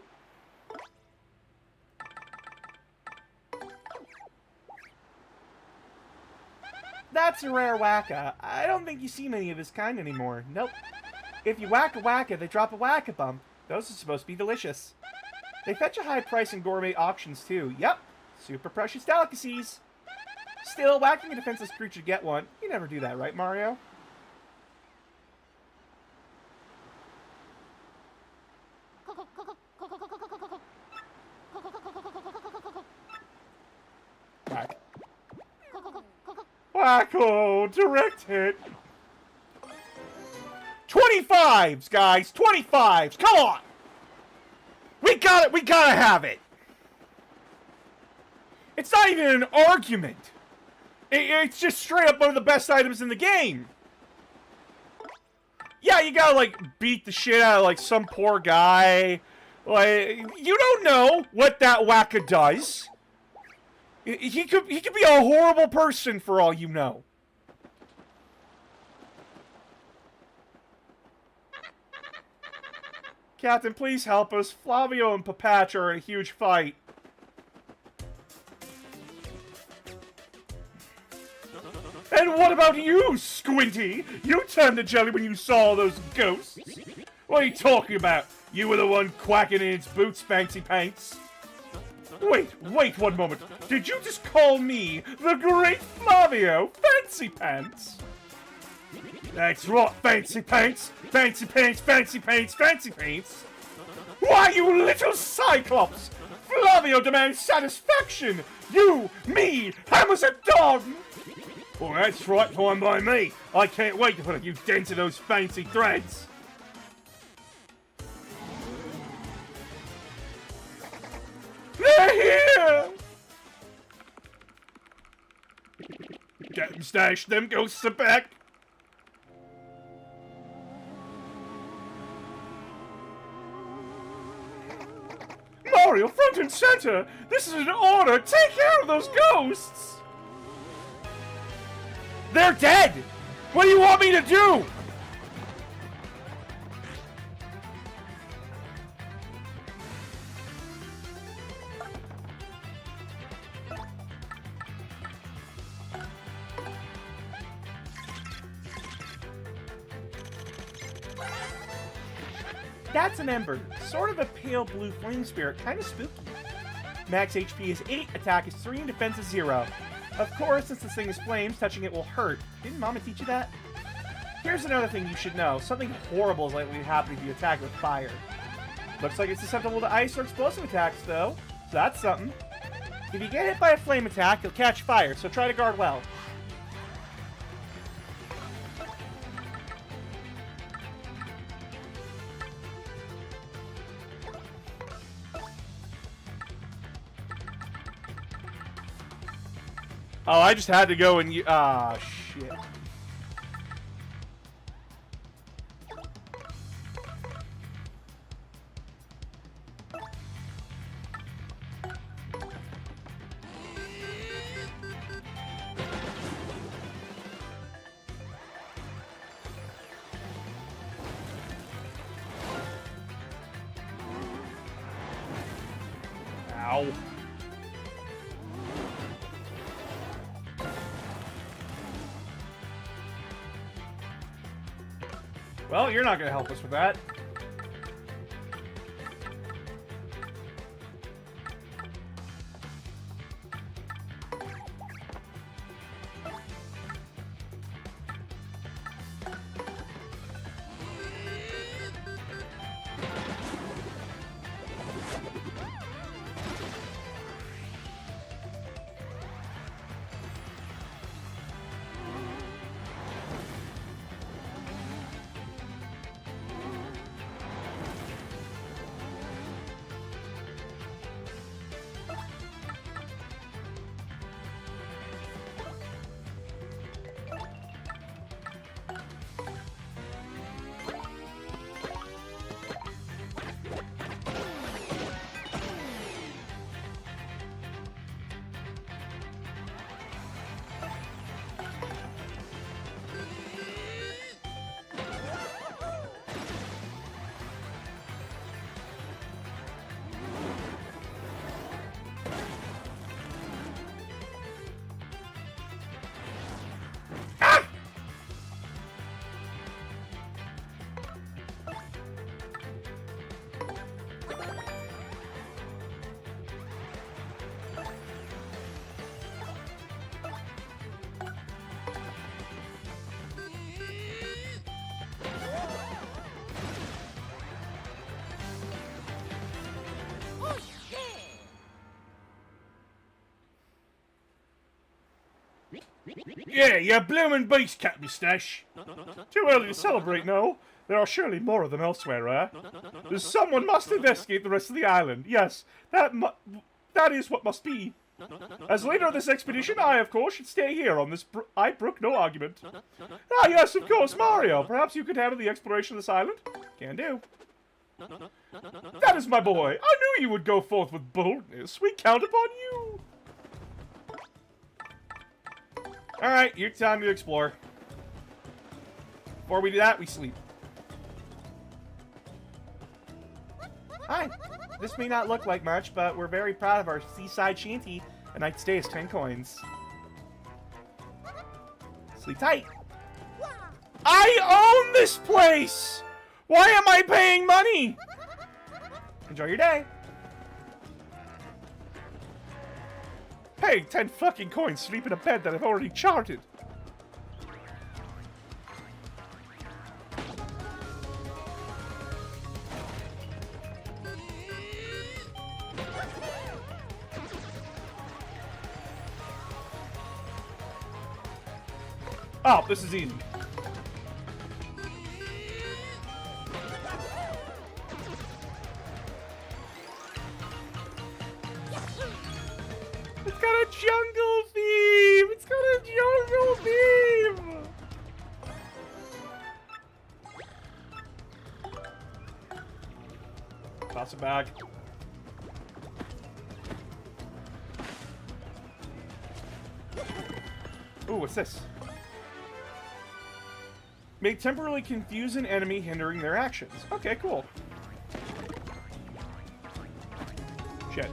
That's a rare wacka. I don't think you see many of his kind anymore. Nope. If you whack a wacka, they drop a whack-a-bump. Those are supposed to be delicious. They fetch a high price in gourmet auctions, too. Yep. Super precious delicacies. Still, whacking a defenseless creature to get one. You never do that, right, Mario? Whack. Wacko! Direct hit! 25s, guys! 25s! Come on! We gotta have it! It's not even an argument. It's just straight up one of the best items in the game. Yeah, you gotta, like, beat the shit out of, like, some poor guy. Like, you don't know what that wacka does. He could be a horrible person for all you know. Captain, please help us. Flavio and Papatch are in a huge fight. And what about you, Squinty? You turned to jelly when you saw those ghosts. What are you talking about? You were the one quacking in its boots, Fancy Pants. Wait one moment. Did you just call me the great Flavio Fancy Pants? That's right, Fancy Pants. Fancy Pants, Fancy Pants, Fancy Pants. Why, you little Cyclops! Flavio demands satisfaction! You, me, hammers a dog! Well, that's right, fine by me. I can't wait to put a few dents in those fancy threads. They're here! Get them stashed, them ghosts are back. Mario, front and center! This is an order! Take care of those ghosts! They're dead! What do you want me to do? That's an ember. Sort of a pale blue flame spirit. Kind of spooky. Max HP is 8, attack is 3, and defense is 0. Of course, since this thing is flames, touching it will hurt. Didn't Mama teach you that? Here's another thing you should know. Something horrible is likely to happen if you attack with fire. Looks like it's susceptible to ice or explosive attacks, though. So that's something. If you get hit by a flame attack, you'll catch fire, so try to guard well. Oh, I just had to go and ah, shit. Ow. Well, you're not going to help us with that. Yeah, you bloomin' beast, Captain Stash. Too early to celebrate, no? There are surely more of them elsewhere, Someone must investigate the rest of the island. Yes, that is what must be. As leader of this expedition, I, of course, should stay here on this I brook no argument. Ah, yes, of course, Mario. Perhaps you could handle the exploration of this island? Can do. That is my boy. I knew you would go forth with boldness. We count upon you. Alright, your time to explore. Before we do that, we sleep. Hi. This may not look like much, but we're very proud of our seaside shanty. A night's stay is 10 coins. Sleep tight. I own this place! Why am I paying money? Enjoy your day. Hey, 10 fucking coins, sleep in a bed that I've already charted. Oh, this is easy. It's got a jungle theme! It's got a jungle theme! Toss it back. Ooh, what's this? May temporarily confuse an enemy, hindering their actions. Okay, cool. Shit.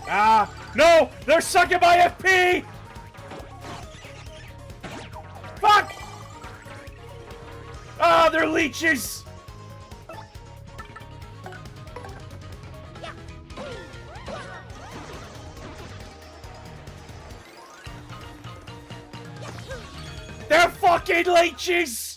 Ah! No! They're sucking my FP! Fuck! Ah, they're leeches! They're fucking leeches!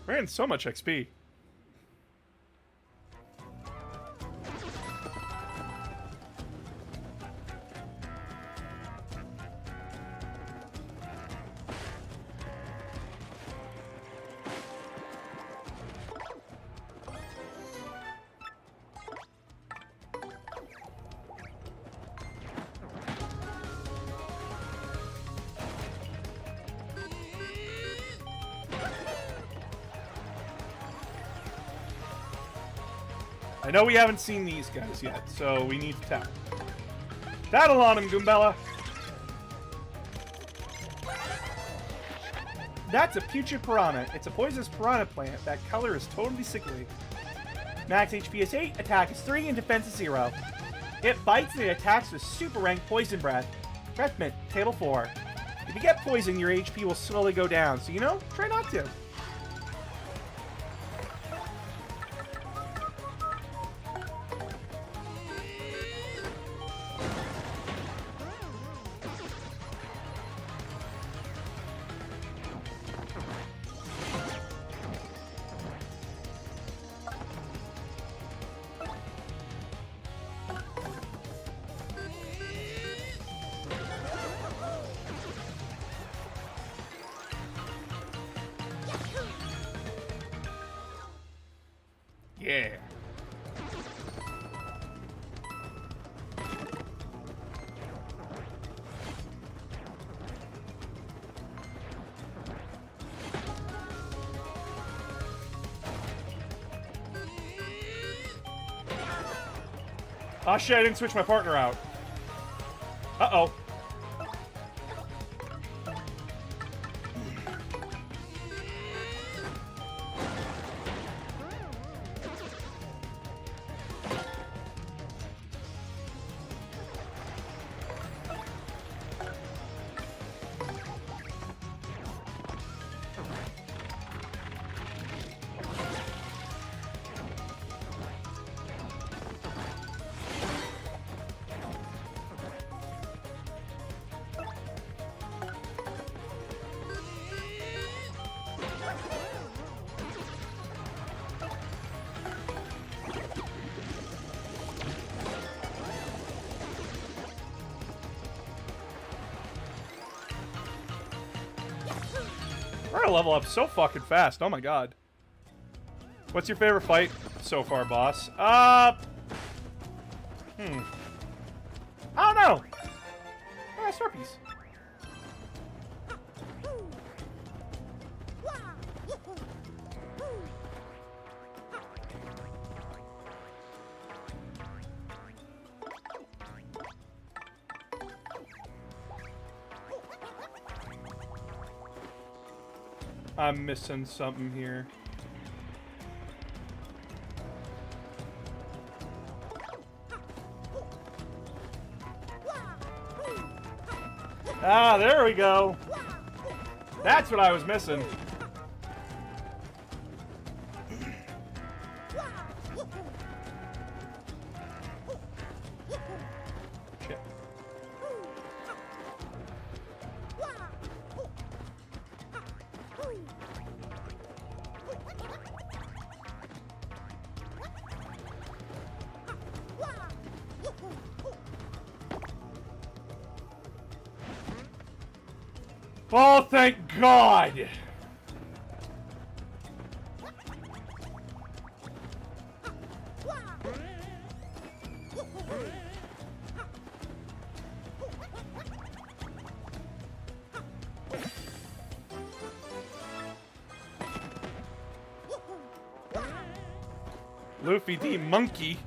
Ran so much XP. I know we haven't seen these guys yet, so we need to tap. Tattle on him, Goombella! That's a putrid piranha. It's a poisonous piranha plant. That color is totally sickly. Max HP is 8, attack is 3, and defense is 0. It bites and it attacks with super rank poison breath. Breath mint, table 4. If you get poisoned, your HP will slowly go down, so try not to. Yeah. Oh shit, I didn't switch my partner out. Uh-oh. We're gonna level up so fucking fast. Oh my god. What's your favorite fight so far, boss? I don't know. Ah, Sharpies. I'm missing something here. Ah, there we go. That's what I was missing. Shit. Oh, thank God! Luffy D. Monkey.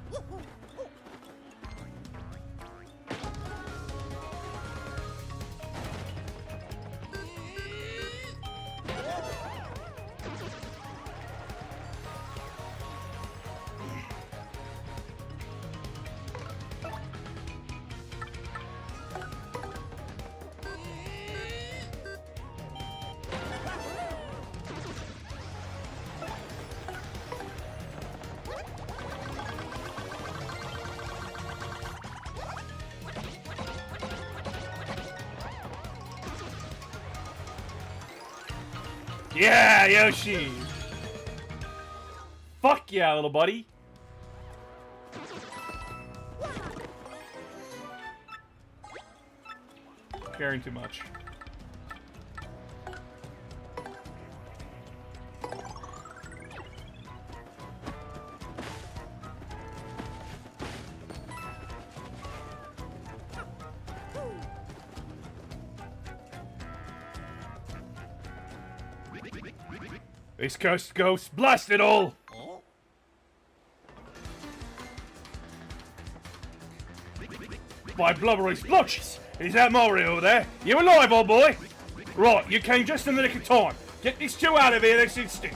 Yeah, Yoshi! Fuck yeah, little buddy! Caring too much. East Coast Ghost, blast it all! By blubbery splotches! Is that Mario over there? You alive, old boy? Right, you came just in the nick of time. Get these two out of here this instant.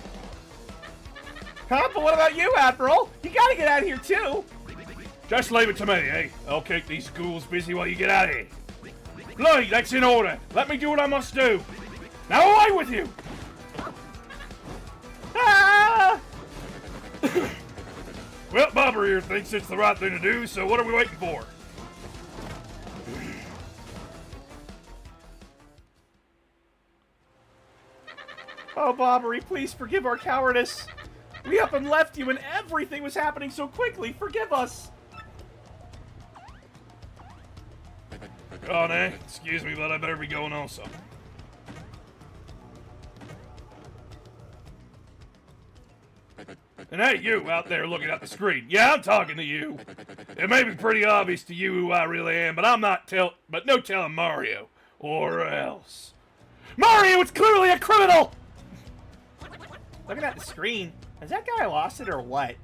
Huh? But what about you, Admiral? You gotta get out of here, too! Just leave it to me, eh? I'll keep these ghouls busy while you get out of here. Lee, that's in order. Let me do what I must do. Now away with you! Ah! Well, Bobber here thinks it's the right thing to do, so what are we waiting for? Oh, Bobbery, please forgive our cowardice. We up and left you and everything was happening so quickly. Forgive us. Oh, eh? Excuse me, but I better be going also. And hey, you out there looking at the screen. Yeah, I'm talking to you. It may be pretty obvious to you who I really am, but I'm not but no telling Mario. Or else. Mario, it's clearly a criminal! Looking at the screen, has that guy lost it or what?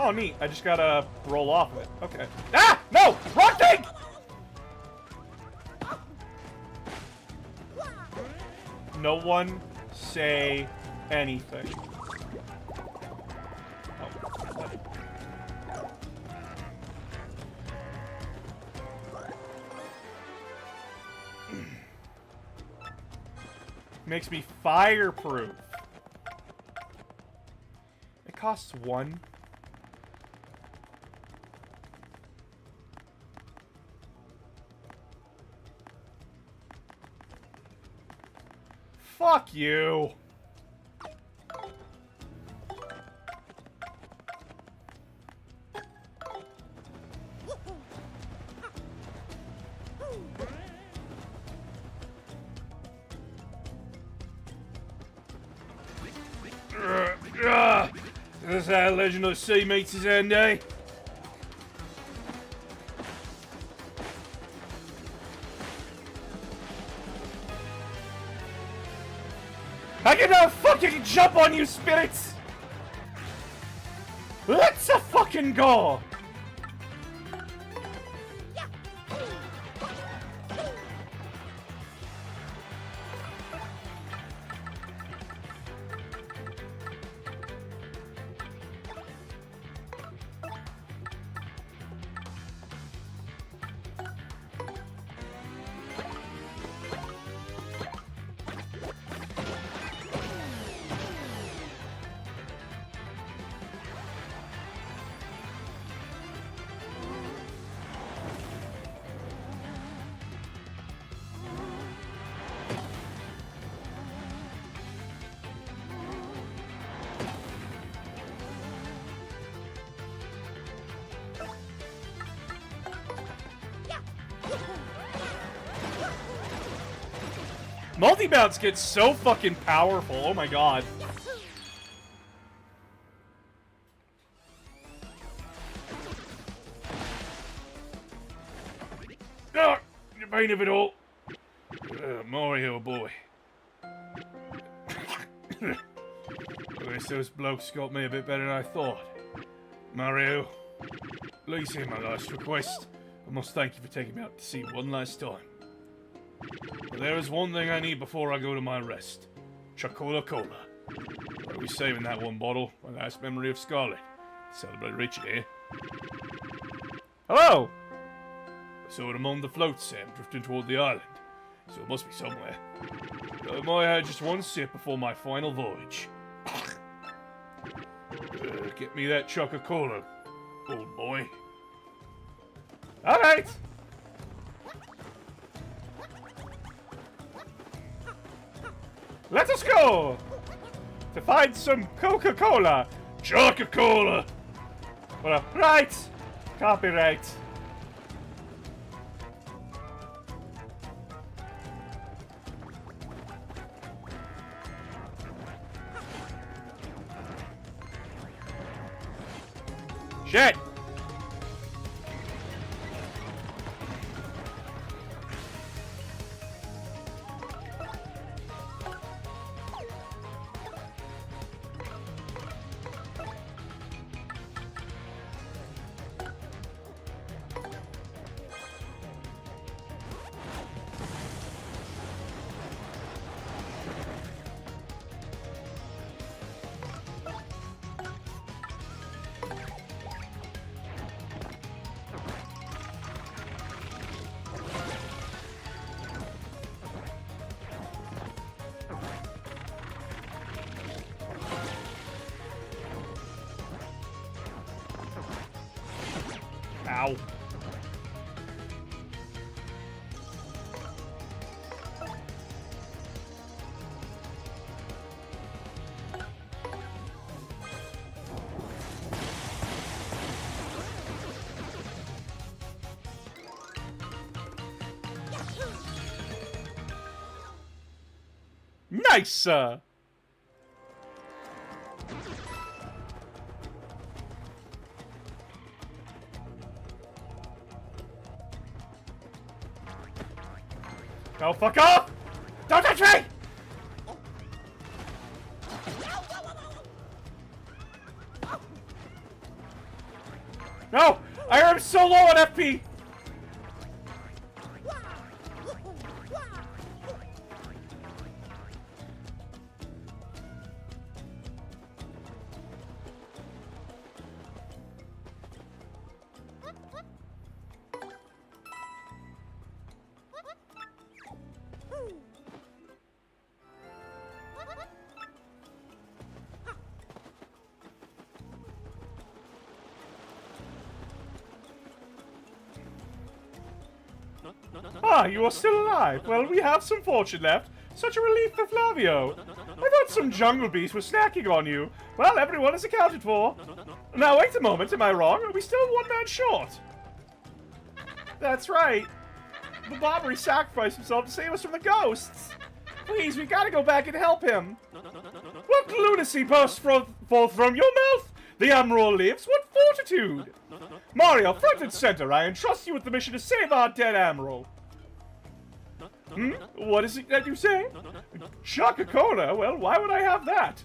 Oh, neat. I just gotta roll off of it. Okay. Ah! No! Wrong thing! No one say anything. Oh. Makes me fireproof. It costs 1. Fuck you. Is this how Legend of the Sea meets his end, eh? I can now fucking jump on you, spirits! Let's a fucking go! Multi-bounce gets so fucking powerful, oh my god. Ah, the pain of it all. Mario, boy. I guess those blokes got me a bit better than I thought. Mario, please hear my last request. I must thank you for taking me out to sea one last time. But there is one thing I need before I go to my rest. Chocola-Cola. I'll be saving that one bottle, my last memory of Scarlet. Celebrate Richard here. Hello! I saw him on the float, Sam, drifting toward the island. So it must be somewhere. I might have just one sip before my final voyage. Get me that Chocola-Cola, old boy. Alright! Let us go! To find some Coca-Cola! Chocola-Cola! Well, right! Copyright. Shit! Ow. Nice, sir. Oh, fuck off! Don't touch me! No! I am so low on FP! Ah, you are still alive. Well, we have some fortune left. Such a relief for Flavio. I thought some jungle beast was snacking on you. Well, everyone is accounted for. Now, wait a moment. Am I wrong? Are we still one man short? That's right. The Bobbery sacrificed himself to save us from the ghosts. Please, we gotta go back and help him. What lunacy bursts forth from your mouth? The Emerald lives. What fortitude! Mario, front and center, I entrust you with the mission to save our dead Emerald. Hmm? What is it that you say? Choca-Cola? Well, why would I have that?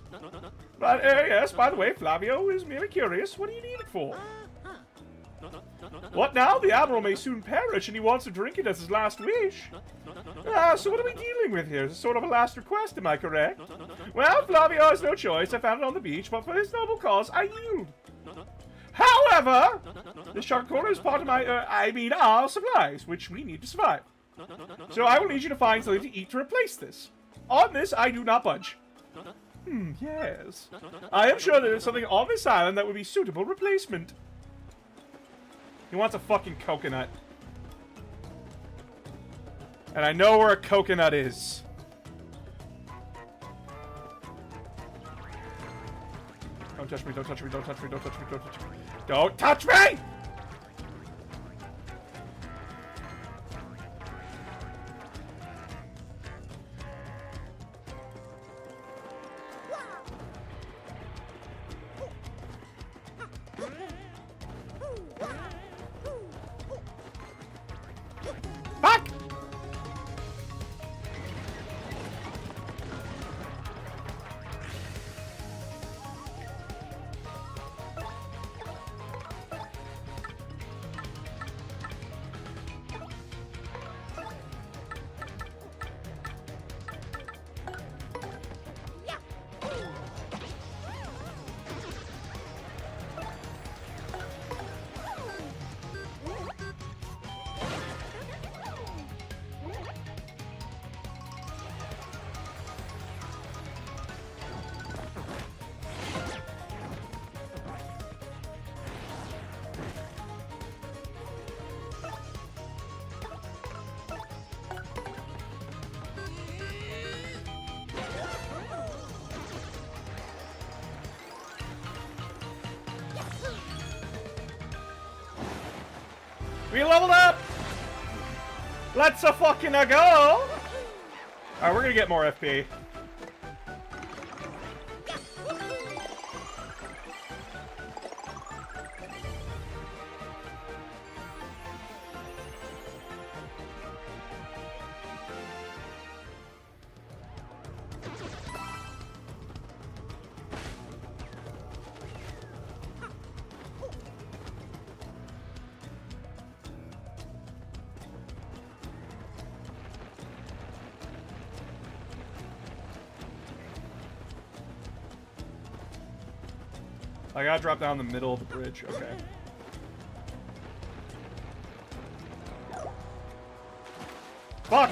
But, yes, by the way, Flavio is merely curious. What do you need it for? What now? The Admiral may soon perish, and he wants to drink it as his last wish. So what are we dealing with here? Is this sort of a last request, am I correct? Well, Flavio has no choice. I found it on the beach, but for his noble cause, I yield. However, this Choca-Cola is part of our supplies, which we need to survive. So I will need you to find something to eat to replace this. On this, I do not budge. Yes. I am sure there is something on this island that would be suitable replacement. He wants a fucking coconut. And I know where a coconut is. Don't touch me, don't touch me, don't touch me, don't touch me, don't touch me. Don't touch me! Fuck! We leveled up! Let's a fucking go! Alright, we're gonna get more FP. I gotta drop down the middle of the bridge. Okay. Fuck!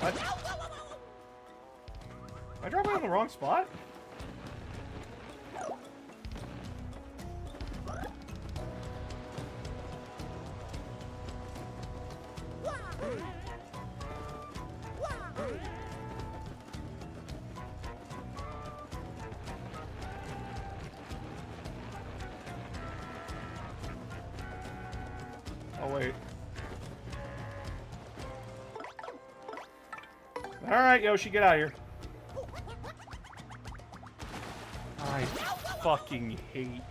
What? Am I dropping on the wrong spot? Oh, wait. Alright, Yoshi, get out of here. I fucking hate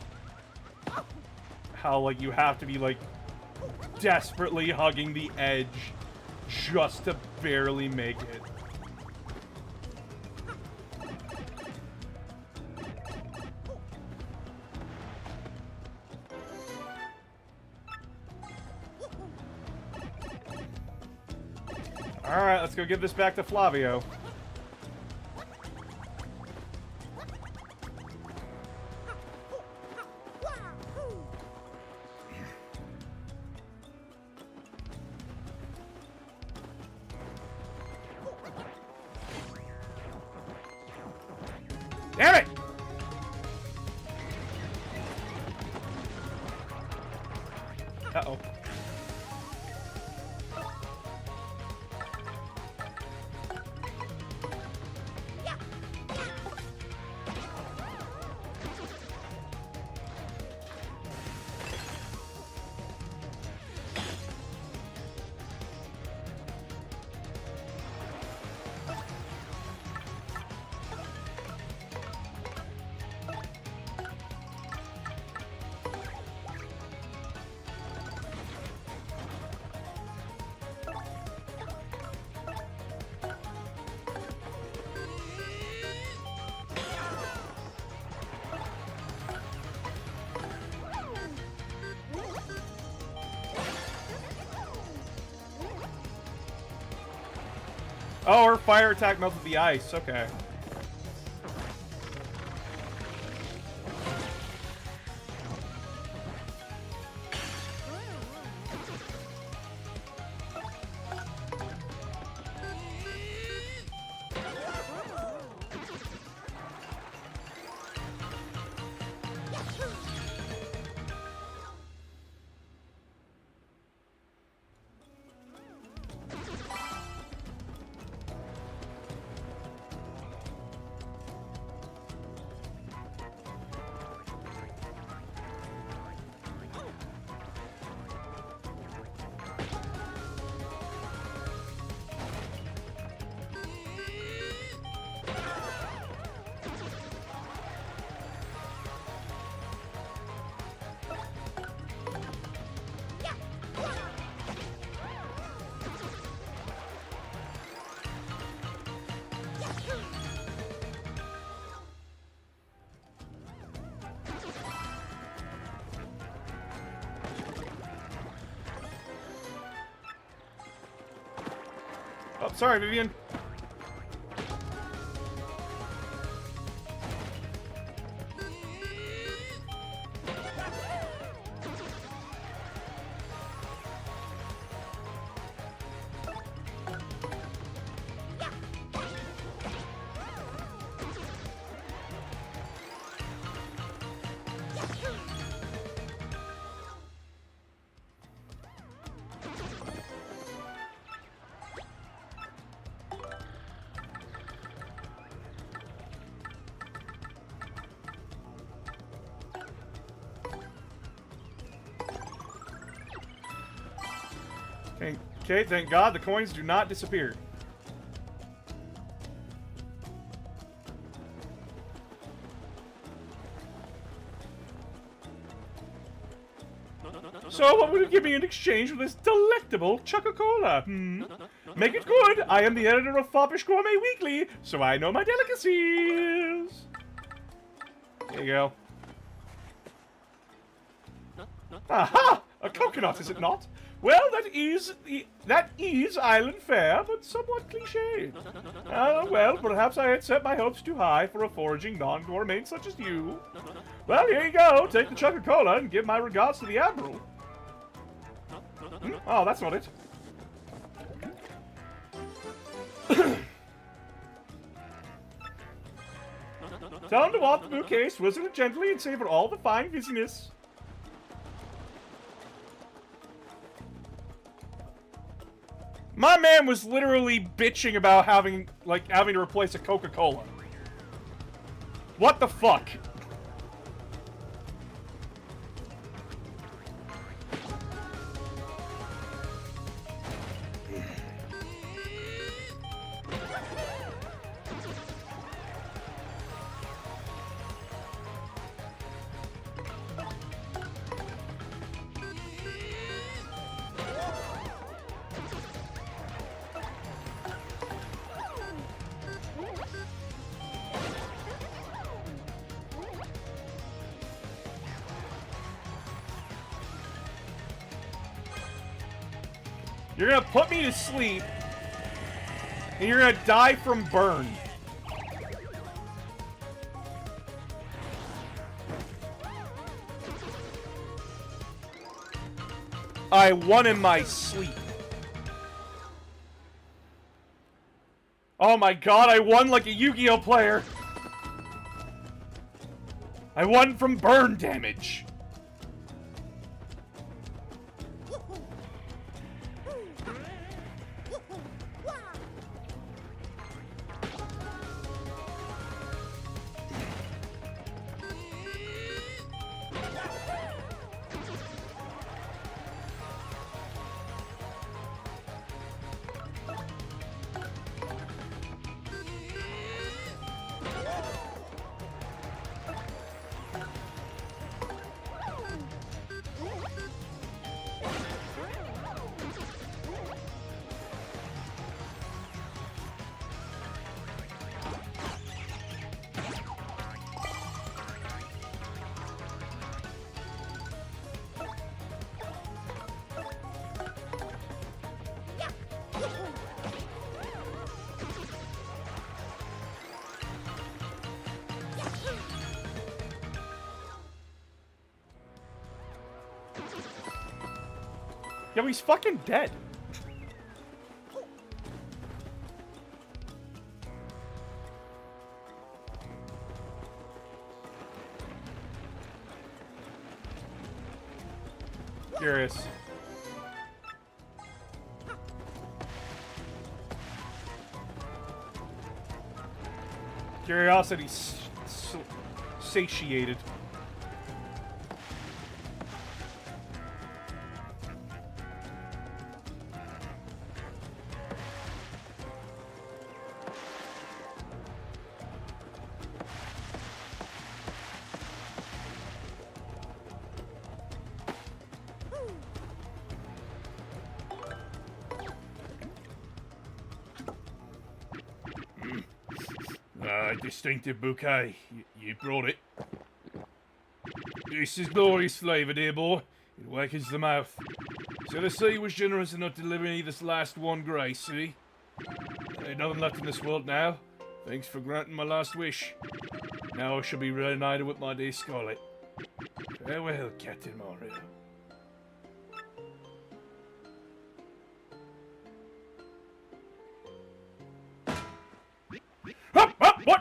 how, like, you have to be, like, desperately hugging the edge just to barely make it. Alright, let's go give this back to Flavio. Damn it! Uh-oh. Oh, her fire attack melted the ice. Okay. Oh, sorry, Vivian. Okay, thank God the coins do not disappear. So, what will you give me in exchange for this delectable Choco-Cola? Make it good. I am the editor of Foppish Gourmet Weekly, so I know my delicacies. There you go. Aha! A coconut, is it not? Well, that is island fare, but somewhat cliched. Well, perhaps I had set my hopes too high for a foraging non-gourmet such as you. Well, here you go. Take the Choco-Cola and give my regards to the Admiral. Oh, that's not it. Tell him to walk the bouquet swizzle it gently and savor all the fine fizziness. My man was literally bitching about having to replace a Coca-Cola. What the fuck? You're gonna put me to sleep, and you're gonna die from burn. I won in my sleep. Oh my god, I won like a Yu-Gi-Oh player. I won from burn damage. Yo, he's fucking dead. Curious. Curiosity satiated. Distinctive bouquet. You brought it. This is glorious flavour, dear boy. It wakens the mouth. So the sea was generous enough to deliver me this last one grace, see? Ain't nothing left in this world now. Thanks for granting my last wish. Now I shall be reunited with my dear Scarlet. Farewell, Captain Mario.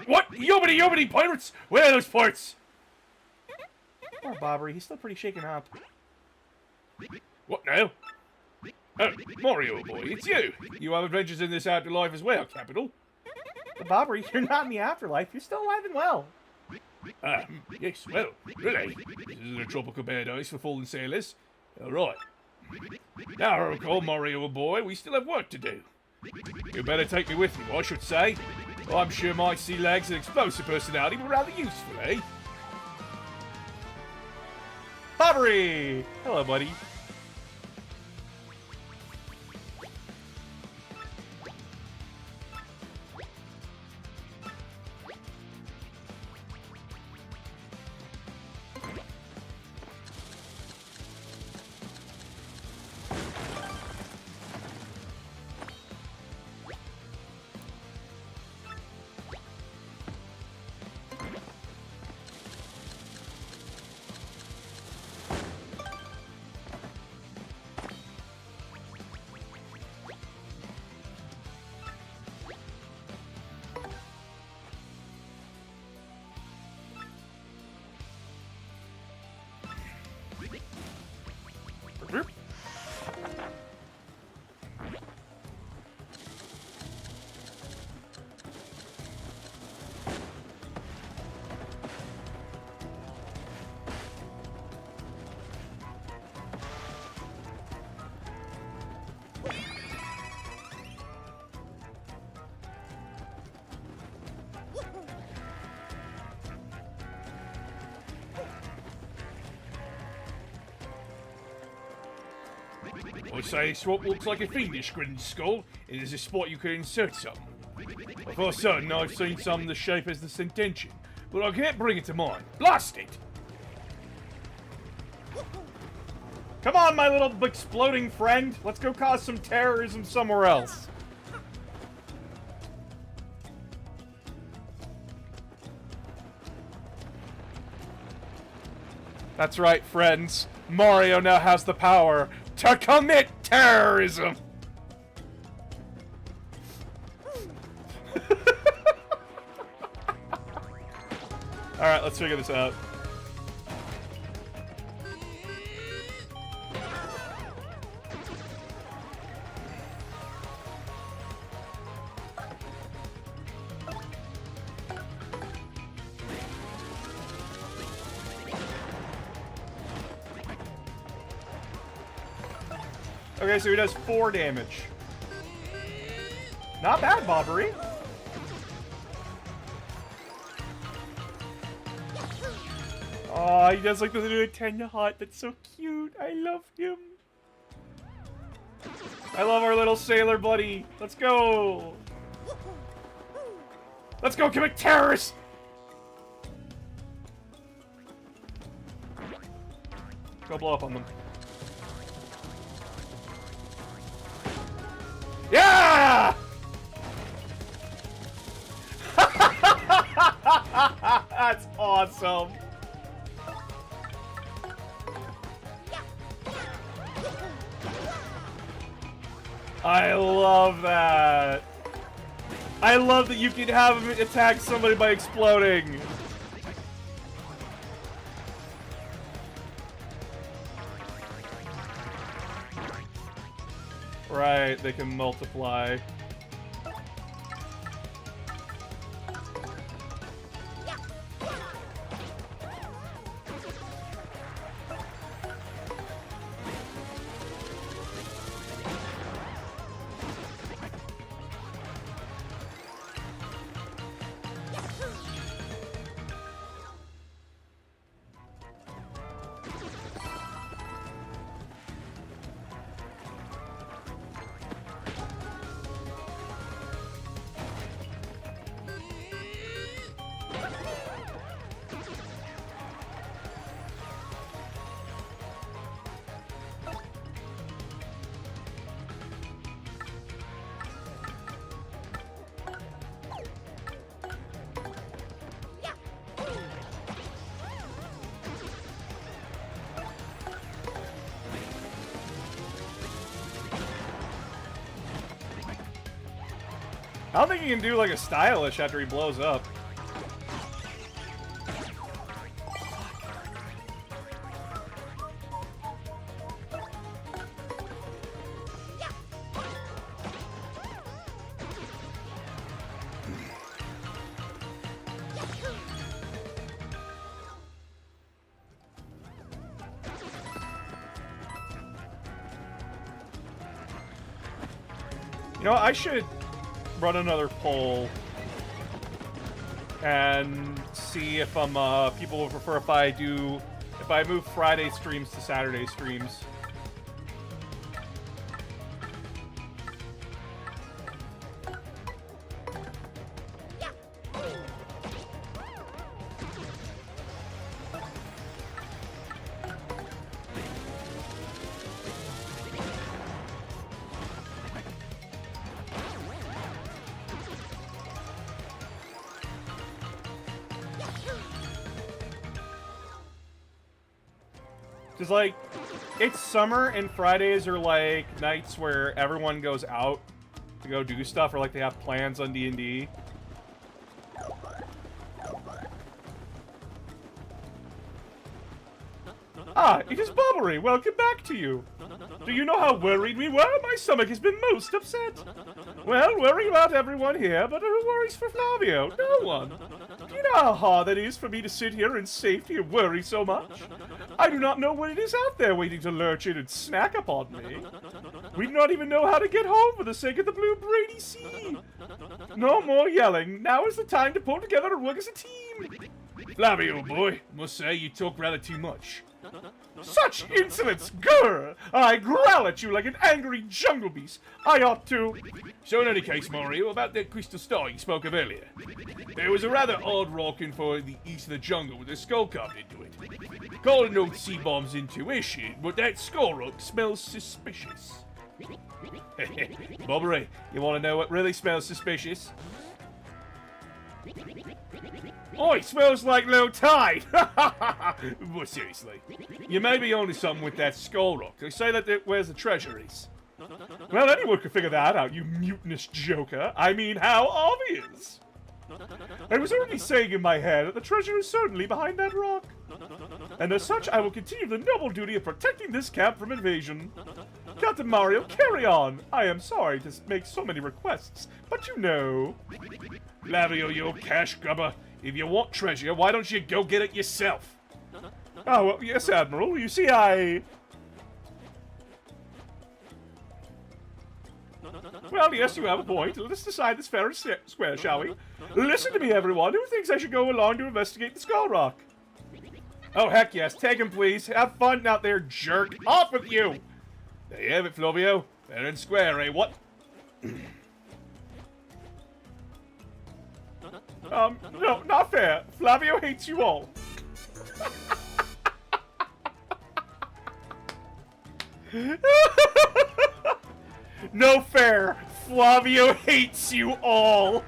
What? Yobbity, pirates! Where are those pirates? Poor Bobbery, he's still pretty shaken up. What now? Oh, Mario boy, it's you! You have adventures in this afterlife as well, Capital. But Bobbery, you're not in the afterlife. You're still alive and well. Yes, well, really. This isn't a tropical paradise for fallen sailors. Alright. Now I recall, Mario boy, we still have work to do. You better take me with you, I should say. I'm sure my sea legs and explosive personality were rather useful, eh? Bobbery! Hello, buddy. I say it's what looks like a fiendish grinning skull, and there's a spot you could insert some. For certain, I've seen some the shape as this intention, but I can't bring it to mind. Blast it! Come on, my little exploding friend. Let's go cause some terrorism somewhere else. That's right, friends. Mario now has the power to commit terrorism. Alright, let's figure this out. Okay, so he does 4 damage. Not bad, Bobbery. Oh, he does like the little tender heart. That's so cute. I love him. I love our little sailor buddy. Let's go. Let's go commit terrorists. Go blow up on them. Yeah! That's awesome. I love that. I love that you can have him attack somebody by exploding. Right, they can multiply. I don't think he can do like a stylish after he blows up. You know, I should run another poll and see if people would prefer if I move Friday streams to Saturday streams. Cause like, it's summer and Fridays are like nights where everyone goes out to go do stuff or like they have plans on D&D. Ah, it is Bobbery. Welcome back to you. Do you know how worried we were? My stomach has been most upset. Well, worry about everyone here, but who worries for Flavio? No one. Do you know how hard that is for me to sit here in safety and worry so much? I do not know what it is out there waiting to lurch in and snack upon me. We do not even know how to get home for the sake of the blue Brady Sea. No more yelling. Now is the time to pull together and work as a team. Flavio, boy, must say you talk rather too much. Such insolence! Grr! I growl at you like an angry jungle beast. I ought to... So in any case, Mario, about that crystal star you spoke of earlier. There was a rather odd rock in for the east of the jungle with a skull carved into it. Call it no C-bomb's intuition, but that skull rock smells suspicious. Bobbery, you want to know what really smells suspicious? Oh, it smells like low tide! But seriously, you may be onto something with that skull rock. They say that where's the treasure is. Well, anyone could figure that out, you mutinous joker. I mean, how obvious! I was already saying in my head that the treasure is certainly behind that rock. And as such, I will continue the noble duty of protecting this camp from invasion. Captain Mario, carry on. I am sorry to make so many requests, but you know... Flavio, you cash grubber. If you want treasure, why don't you go get it yourself? Oh, well, yes, Admiral. You see, I... Well, yes, you have a point. Let us decide this fair and square, shall we? Listen to me, everyone. Who thinks I should go along to investigate the Skull Rock? Oh, heck yes. Take him, please. Have fun out there, jerk. Off with you! There you have it, Flavio. Fair and square, eh, what? No, not fair. Flavio hates you all. No fair. Flavio hates you all.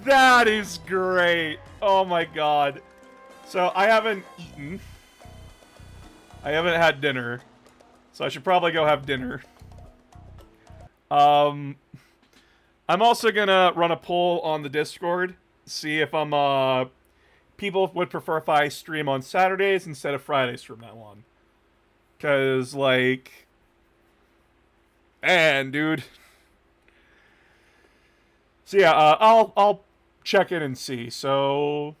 That is great. Oh my god. So I haven't eaten. I haven't had dinner. So I should probably go have dinner. I'm also gonna run a poll on the Discord, see if people would prefer if I stream on Saturdays instead of Fridays from now on. 'Cause, like... Man, dude. So yeah, I'll check in and see. So...